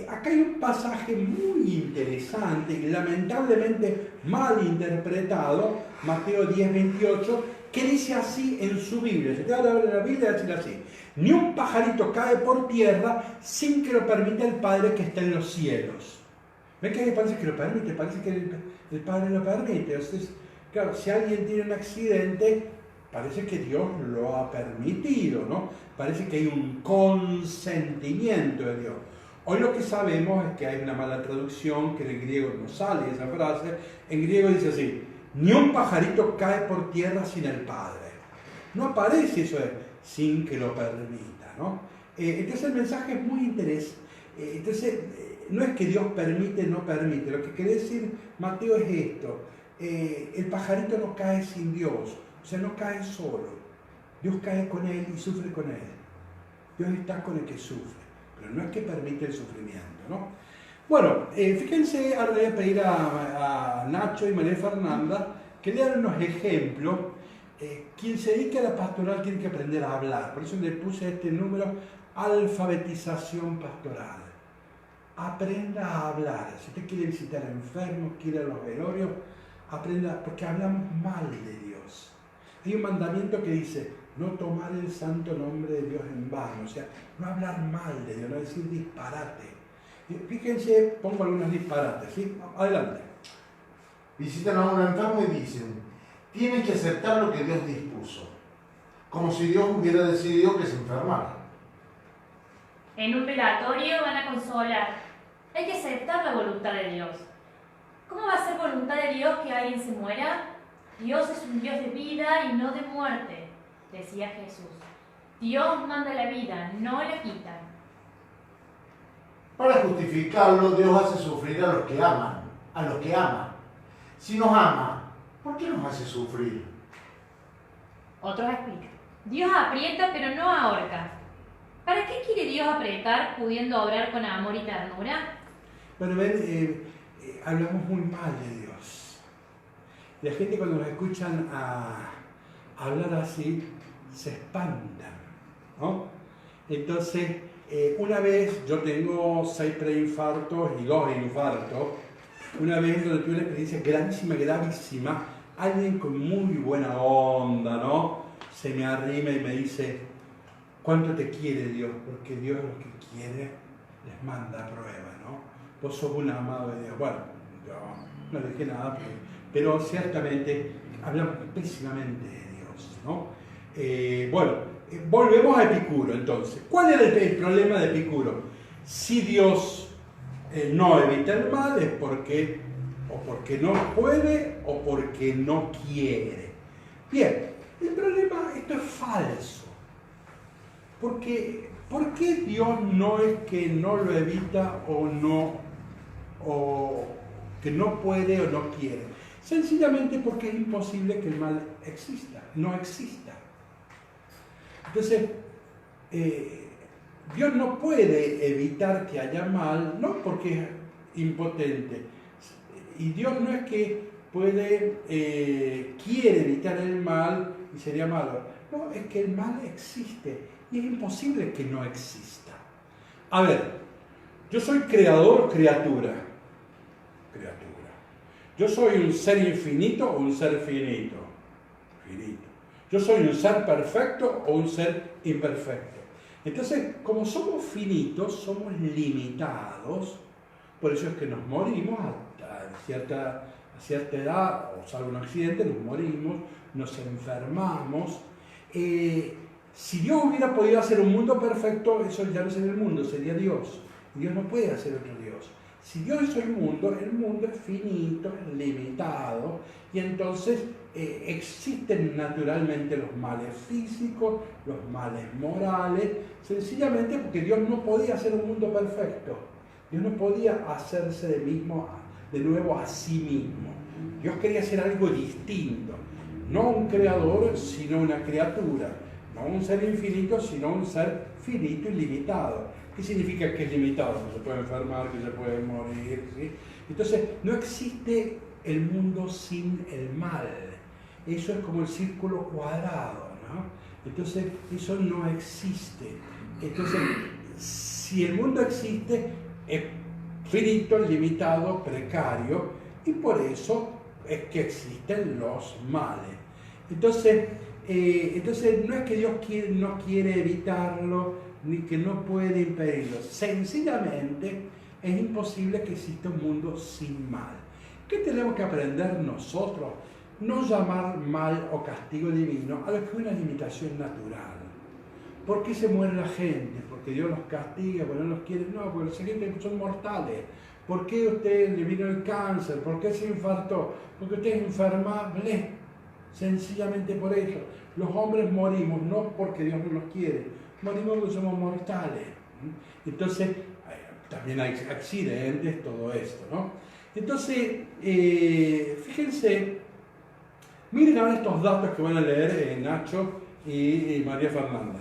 Acá hay un pasaje muy interesante y lamentablemente mal interpretado, Mateo 10:28, que dice así en su Biblia. Si te va a ver la Biblia, dice así: ni un pajarito cae por tierra sin que lo permita el Padre que está en los cielos. ¿Ven que parece que lo permite? Parece que el Padre lo permite. Entonces, claro, si alguien tiene un accidente, parece que Dios lo ha permitido, ¿no? Parece que hay un consentimiento de Dios. Hoy lo que sabemos es que hay una mala traducción, que en el griego no sale esa frase. En griego dice así: ni un pajarito cae por tierra sin el Padre. no aparece eso de sin que lo permita, ¿no? Entonces el mensaje es muy interesante. No es que Dios permite, no permite. Lo que quiere decir Mateo es esto. El pajarito no cae sin Dios, o sea, no cae solo. Dios cae con él y sufre con él. Dios está con el que sufre, pero no es que permite el sufrimiento, ¿no? Bueno, fíjense, ahora le voy a pedir a Nacho y María Fernanda que lean unos ejemplos. Quien se dedique a la pastoral tiene que aprender a hablar, por eso le puse este número, alfabetización pastoral. Aprenda a hablar. Si usted quiere visitar enfermos, quiere ir a los velorios, aprenda, porque hablamos mal de Dios. Hay un mandamiento que dice, no tomar el santo nombre de Dios en vano, o sea, no hablar mal de Dios, no decir disparate. Fíjense, pongo algunos disparates, ¿sí? Adelante. Visitan a un enfermo y dicen, tienes que aceptar lo que Dios dispuso, como si Dios hubiera decidido que se enfermara. En un velatorio van a consolar. Hay que aceptar la voluntad de Dios. ¿Cómo va a ser voluntad de Dios que alguien se muera? Dios es un Dios de vida y no de muerte, decía Jesús. Dios manda la vida, no la quita. Para justificarlo, Dios hace sufrir a los que aman, a los que ama. Si nos ama, ¿por qué nos hace sufrir? Otros explican. Dios aprieta pero no ahorca. ¿Para qué quiere Dios apretar pudiendo obrar con amor y ternura? Bueno, ven, hablamos muy mal de Dios. La gente cuando nos escuchan hablar así, se espantan, ¿no? Entonces, una vez, yo tengo 6 preinfartos y 2 infartos, una vez donde tuve una experiencia gravísima, gravísima, alguien con muy buena onda, ¿no? Se me arrima y me dice, ¿cuánto te quiere Dios? Porque Dios lo que quiere les manda a prueba, ¿no? Vos sos un amado de Dios. Bueno, yo no dije nada, pero ciertamente hablamos pésimamente de Dios, ¿no? Volvemos a Epicuro entonces. ¿Cuál era el problema de Epicuro? Si Dios no evita el mal es porque no puede o porque no quiere. Bien, el problema, esto es falso. ¿Por qué Dios no es que no lo evita o que no puede o no quiere? Sencillamente porque es imposible que el mal exista, no exista. Entonces, Dios no puede evitar que haya mal, no porque es impotente. Y Dios no es que quiere evitar el mal y sería malo. No, es que el mal existe y es imposible que no exista. A ver, yo soy creador o criatura. Criatura. Yo soy un ser infinito o un ser finito. Finito. Yo soy un ser perfecto o un ser imperfecto. Entonces, como somos finitos, somos limitados, por eso es que nos morimos a cierta edad, o salvo un accidente, nos morimos, nos enfermamos. Si Dios hubiera podido hacer un mundo perfecto, eso ya no sería el mundo, sería Dios. Y Dios no puede hacer otro Dios. Si Dios hizo el mundo es finito, es limitado, y entonces existen naturalmente los males físicos, los males morales, sencillamente porque Dios no podía hacer un mundo perfecto. Dios no podía hacerse de nuevo a sí mismo. Dios quería hacer algo distinto. No un creador, sino una criatura. No un ser infinito, sino un ser finito y limitado. ¿Qué significa que es limitado? Que se puede enfermar, que se puede morir, ¿sí? Entonces, no existe el mundo sin el mal. Eso es como el círculo cuadrado, ¿no? Entonces, eso no existe. Entonces, si el mundo existe, es finito, limitado, precario, y por eso es que existen los males. Entonces no es que Dios no quiere evitarlo, ni que no puede impedirlo. Sencillamente es imposible que exista un mundo sin mal. ¿Qué tenemos que aprender nosotros? No llamar mal o castigo divino a lo que es una limitación natural. ¿Por qué se muere la gente? ¿Porque Dios los castiga? ¿Porque no los quiere? No, porque los siguientes son mortales. ¿Por qué usted le vino el cáncer? ¿Por qué se infartó? Porque usted es enfermable. sencillamente por eso. Los hombres morimos no porque Dios no nos quiere, morimos porque somos mortales. Entonces, también hay accidentes, todo esto, ¿no? Entonces, fíjense, miren ahora estos datos que van a leer Nacho y María Fernanda.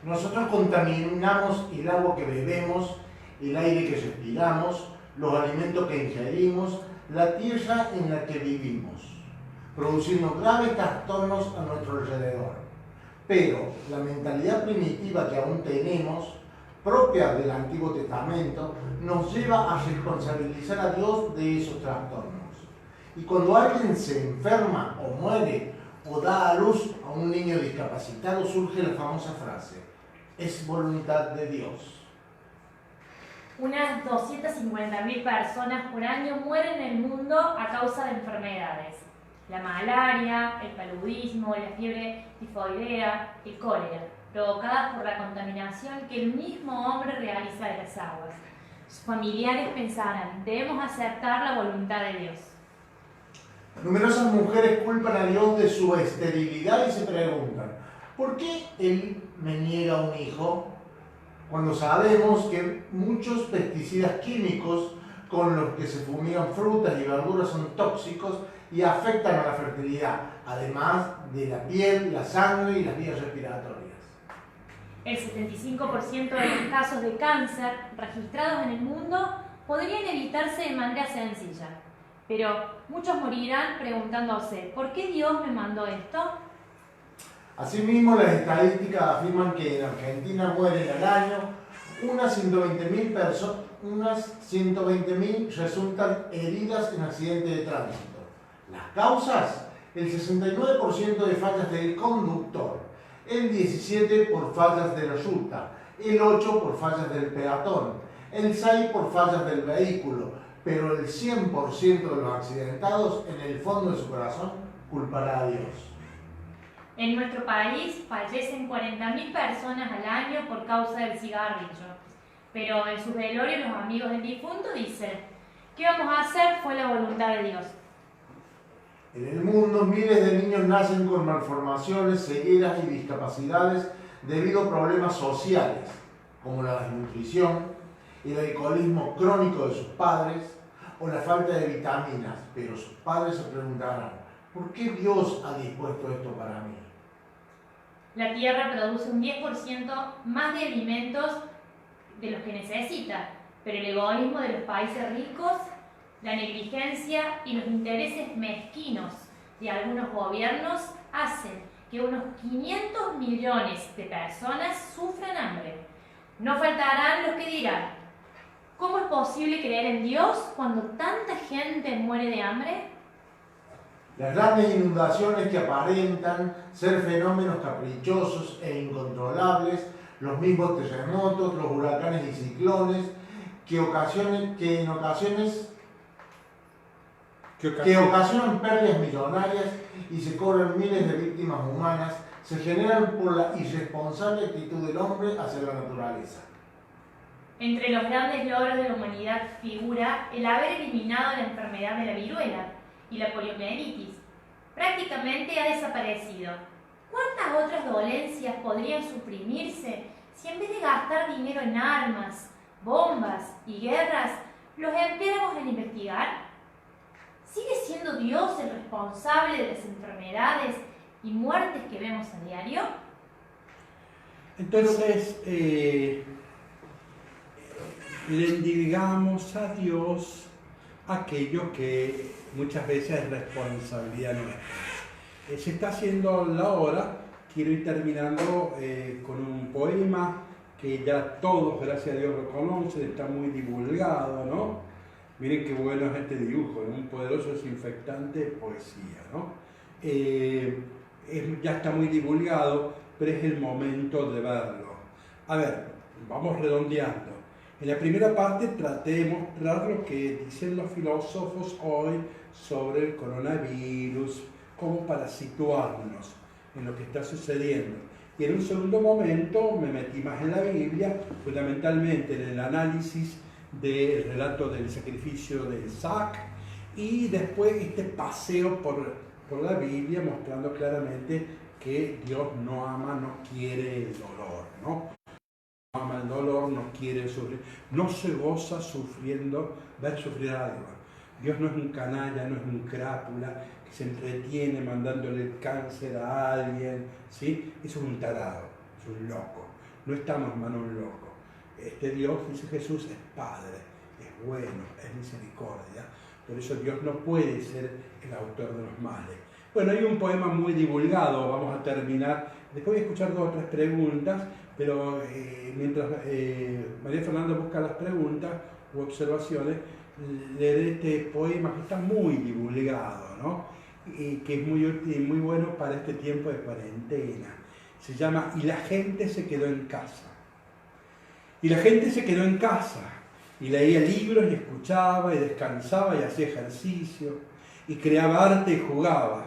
Nosotros contaminamos el agua que bebemos, el aire que respiramos, los alimentos que ingerimos, la tierra en la que vivimos, produciendo graves trastornos a nuestro alrededor. Pero la mentalidad primitiva que aún tenemos, propia del Antiguo Testamento, nos lleva a responsabilizar a Dios de esos trastornos. Y cuando alguien se enferma o muere o da a luz a un niño discapacitado, surge la famosa frase: es voluntad de Dios. Unas 250.000 personas por año mueren en el mundo a causa de enfermedades. La malaria, el paludismo, la fiebre tifoidea, el cólera, provocadas por la contaminación que el mismo hombre realiza de las aguas. Sus familiares pensarán: debemos aceptar la voluntad de Dios. Numerosas mujeres culpan a Dios de su esterilidad y se preguntan: ¿por qué Él me niega un hijo? Cuando sabemos que muchos pesticidas químicos con los que se fumigan frutas y verduras son tóxicos y afectan a la fertilidad, además de la piel, la sangre y las vías respiratorias. El 75% de los casos de cáncer registrados en el mundo podrían evitarse de manera sencilla, pero muchos morirán preguntándose: ¿por qué Dios me mandó esto? Asimismo, las estadísticas afirman que en Argentina mueren al año unas 120.000 personas, unas 120.000 resultan heridas en accidentes de tránsito. Las causas: el 69% de fallas del conductor, el 17% por fallas de la ruta, el 8% por fallas del peatón, el 6% por fallas del vehículo, pero el 100% de los accidentados en el fondo de su corazón culpará a Dios. En nuestro país fallecen 40.000 personas al año por causa del cigarrillo, pero en sus velorios los amigos del difunto dicen: ¿qué vamos a hacer? Fue la voluntad de Dios. En el mundo, miles de niños nacen con malformaciones, cegueras y discapacidades debido a problemas sociales, como la desnutrición, el alcoholismo crónico de sus padres o la falta de vitaminas, pero sus padres se preguntarán: ¿por qué Dios ha dispuesto esto para mí? La tierra produce un 10% más de alimentos de los que necesita, pero el egoísmo de los países ricos, la negligencia y los intereses mezquinos de algunos gobiernos hacen que unos 500 millones de personas sufran hambre. No faltarán los que dirán: ¿cómo es posible creer en Dios cuando tanta gente muere de hambre? Las grandes inundaciones que aparentan ser fenómenos caprichosos e incontrolables, los mismos terremotos, los huracanes y ciclones, que ocasionan pérdidas millonarias y se cobran miles de víctimas humanas, se generan por la irresponsable actitud del hombre hacia la naturaleza. Entre los grandes logros de la humanidad figura el haber eliminado la enfermedad de la viruela y la poliomielitis. Prácticamente ha desaparecido. ¿Cuántas otras dolencias podrían suprimirse si en vez de gastar dinero en armas, bombas y guerras, los empleáramos en investigar? ¿Sigue siendo Dios el responsable de las enfermedades y muertes que vemos a diario? Entonces, le entregamos a Dios aquello que muchas veces es responsabilidad nuestra. Se está haciendo la hora, quiero ir terminando con un poema que ya todos, gracias a Dios, lo conocen, está muy divulgado, ¿no? Miren qué bueno es este dibujo, ¿no? Un poderoso desinfectante, poesía, ¿no? Ya está muy divulgado, pero es el momento de verlo. A ver, vamos redondeando. En la primera parte traté de mostrar lo que dicen los filósofos hoy sobre el coronavirus, como para situarnos en lo que está sucediendo. Y en un segundo momento me metí más en la Biblia, fundamentalmente en el análisis del relato del sacrificio de Isaac y después este paseo por la Biblia mostrando claramente que Dios no ama, no quiere el dolor, ¿no? No ama el dolor, no quiere sufrir, no se goza sufriendo, ver sufrir a alguien. Dios no es un canalla, no es un crápula que se entretiene mandándole el cáncer a alguien, ¿sí? Eso es un tarado, es un loco. No estamos en manos de un loco. Este Dios, dice Jesús, es Padre, es bueno, es misericordia. Por eso Dios no puede ser el autor de los males. Bueno, hay un poema muy divulgado, vamos a terminar. Después voy a escuchar 2 o 3 preguntas, pero mientras María Fernanda busca las preguntas u observaciones, leeré este poema que está muy divulgado, ¿no? Y que es muy útil y muy bueno para este tiempo de cuarentena. Se llama "Y la gente se quedó en casa". Y la gente se quedó en casa y leía libros y escuchaba y descansaba y hacía ejercicio y creaba arte y jugaba.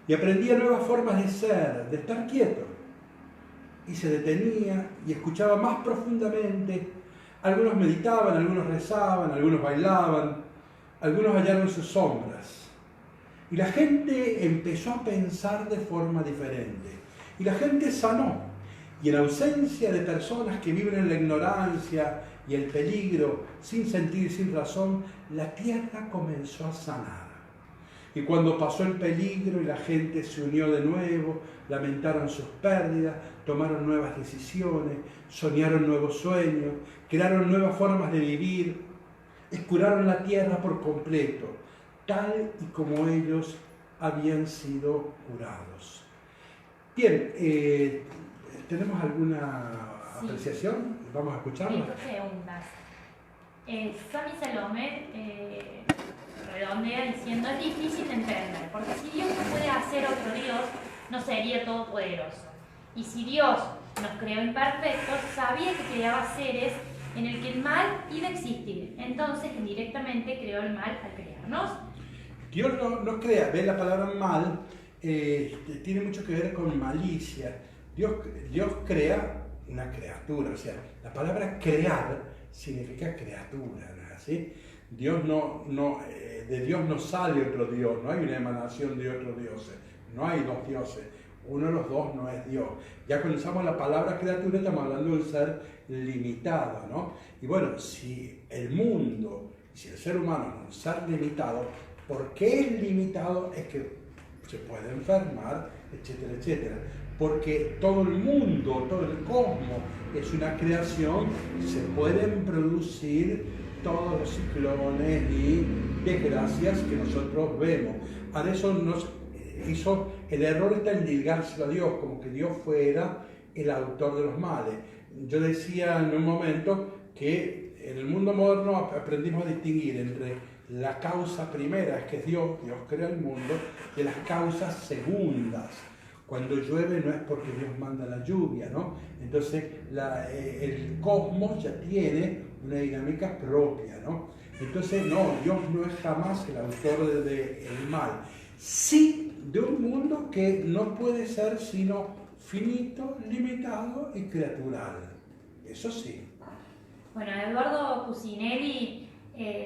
Y aprendía nuevas formas de ser, de estar quieto. Y se detenía y escuchaba más profundamente. Algunos meditaban, algunos rezaban, algunos bailaban, algunos hallaron sus sombras. Y la gente empezó a pensar de forma diferente. Y la gente sanó. Y en ausencia de personas que viven en la ignorancia y el peligro, sin sentir, sin razón, la tierra comenzó a sanar. Y cuando pasó el peligro y la gente se unió de nuevo, lamentaron sus pérdidas, tomaron nuevas decisiones, soñaron nuevos sueños, crearon nuevas formas de vivir, curaron la tierra por completo, tal y como ellos habían sido curados. Bien, ¿tenemos alguna apreciación? Vamos a escucharla. 2 preguntas. Sami Salomé redondea diciendo: es difícil de entender, porque si Dios no puede hacer otro Dios, no sería todopoderoso. Y si Dios nos creó imperfectos, sabía que creaba seres en el que el mal iba a existir. Entonces, indirectamente creó el mal al crearnos. Dios no crea, ve la palabra mal, tiene mucho que ver con malicia. Dios crea una criatura, o sea, la palabra crear significa criatura, ¿no es así? Dios de Dios no sale otro Dios, no hay una emanación de otro Dios, no hay 2 dioses, uno de los 2 no es Dios. Ya cuando usamos la palabra criatura estamos hablando de un ser limitado, ¿no? Y bueno, si el mundo, si el ser humano es un ser limitado, ¿por qué es limitado? Es que se puede enfermar, etcétera, etcétera. Porque todo el mundo, todo el cosmos es una creación, se pueden producir todos los ciclones y desgracias que nosotros vemos. Ahora el error está en ligárselo a Dios, como que Dios fuera el autor de los males. Yo decía en un momento que en el mundo moderno aprendimos a distinguir entre la causa primera, es que es Dios crea el mundo, de las causas segundas. Cuando llueve no es porque Dios manda la lluvia, ¿no? Entonces el cosmos ya tiene una dinámica propia, ¿no? Entonces no, Dios no es jamás el autor del mal. Sí, de un mundo que no puede ser sino finito, limitado y criatural. Eso sí. Bueno, Eduardo Cusinelli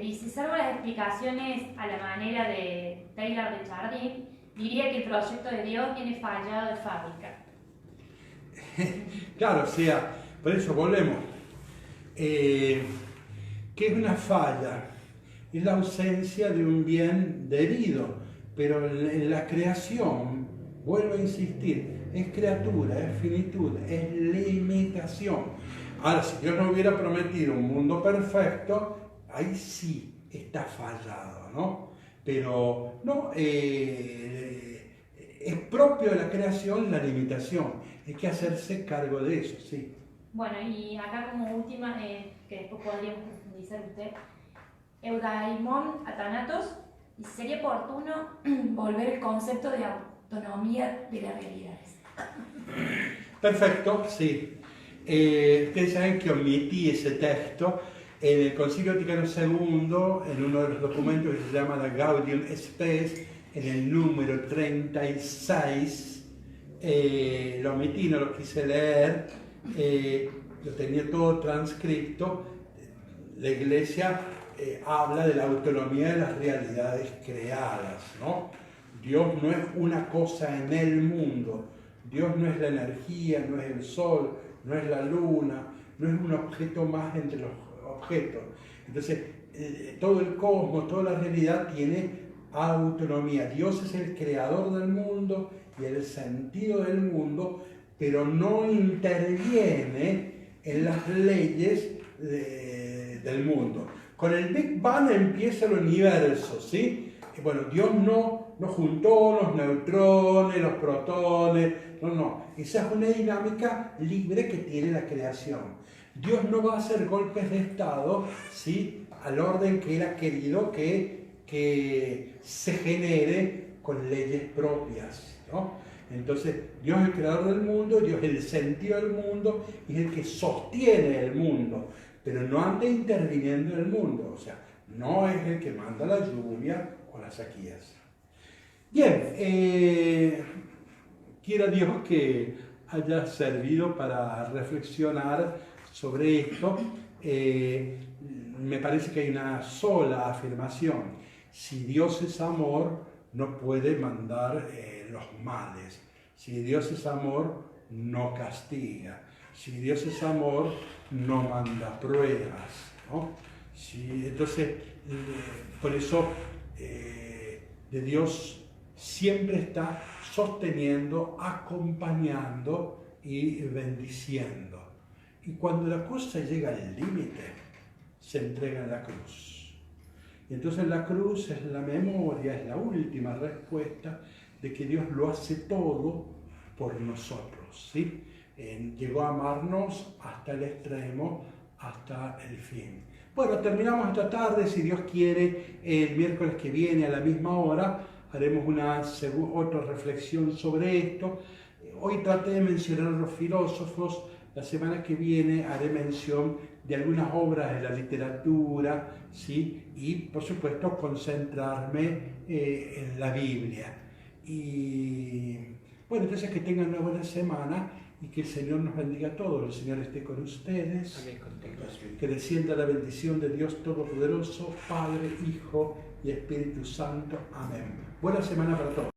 dice: salvo las explicaciones a la manera de Taylor de Chardin, diría que el proyecto de Dios viene fallado de fábrica. Claro, o sea, por eso volvemos. ¿Qué es una falla? Es la ausencia de un bien debido, pero en la creación, vuelvo a insistir, es criatura, es finitud, es limitación. Ahora, si Dios no hubiera prometido un mundo perfecto, ahí sí está fallado, ¿no? Pero no, es propio de la creación la limitación, hay que hacerse cargo de eso, sí. Bueno, y acá como última, que después podríamos profundizar usted, Eudaimon Athanatos, y sería oportuno volver al concepto de autonomía de las realidades. Perfecto, sí. Ustedes saben que omití ese texto en el Concilio Vaticano II, en uno de los documentos que se llama la Gaudium Spes, en el número 36, lo omití, no lo quise leer, lo tenía todo transcripto. La Iglesia habla de la autonomía de las realidades creadas, ¿no? Dios no es una cosa en el mundo. Dios no es la energía, no es el sol, no es la luna, no es un objeto más entre los objetos. Entonces, todo el cosmos, toda la realidad tiene autonomía. Dios es el creador del mundo y el sentido del mundo, pero no interviene en las leyes del mundo. Con el Big Bang empieza el universo, ¿sí? Bueno, Dios no juntó los neutrones, los protones, no. Esa es una dinámica libre que tiene la creación. Dios no va a hacer golpes de Estado, ¿sí? Al orden que Él ha querido que se genere con leyes propias, ¿no? Entonces, Dios es el creador del mundo, Dios es el sentido del mundo y es el que sostiene el mundo, pero no anda interviniendo en el mundo, o sea, no es el que manda la lluvia o las sequías. Bien, quiera Dios que haya servido para reflexionar sobre esto. Me parece que hay una sola afirmación. Si Dios es amor, no puede mandar los males. Si Dios es amor, no castiga. Si Dios es amor, no manda pruebas, ¿no? Entonces, por eso de Dios siempre está sosteniendo, acompañando y bendiciendo. Y cuando la cosa llega al límite, se entrega en la cruz. Y entonces la cruz es la memoria, es la última respuesta de que Dios lo hace todo por nosotros, ¿sí? Llegó a amarnos hasta el extremo, hasta el fin. Bueno, terminamos esta tarde, si Dios quiere, el miércoles que viene a la misma hora haremos otra reflexión sobre esto. Hoy traté de mencionar a los filósofos, la semana que viene haré mención de algunas obras de la literatura, ¿sí? Y por supuesto concentrarme en la Biblia. Y bueno, entonces que tengan una buena semana y que el Señor nos bendiga a todos. El Señor esté con ustedes. Amén, contigo. Que descienda la bendición de Dios Todopoderoso, Padre, Hijo y Espíritu Santo. Amén. Buena semana para todos.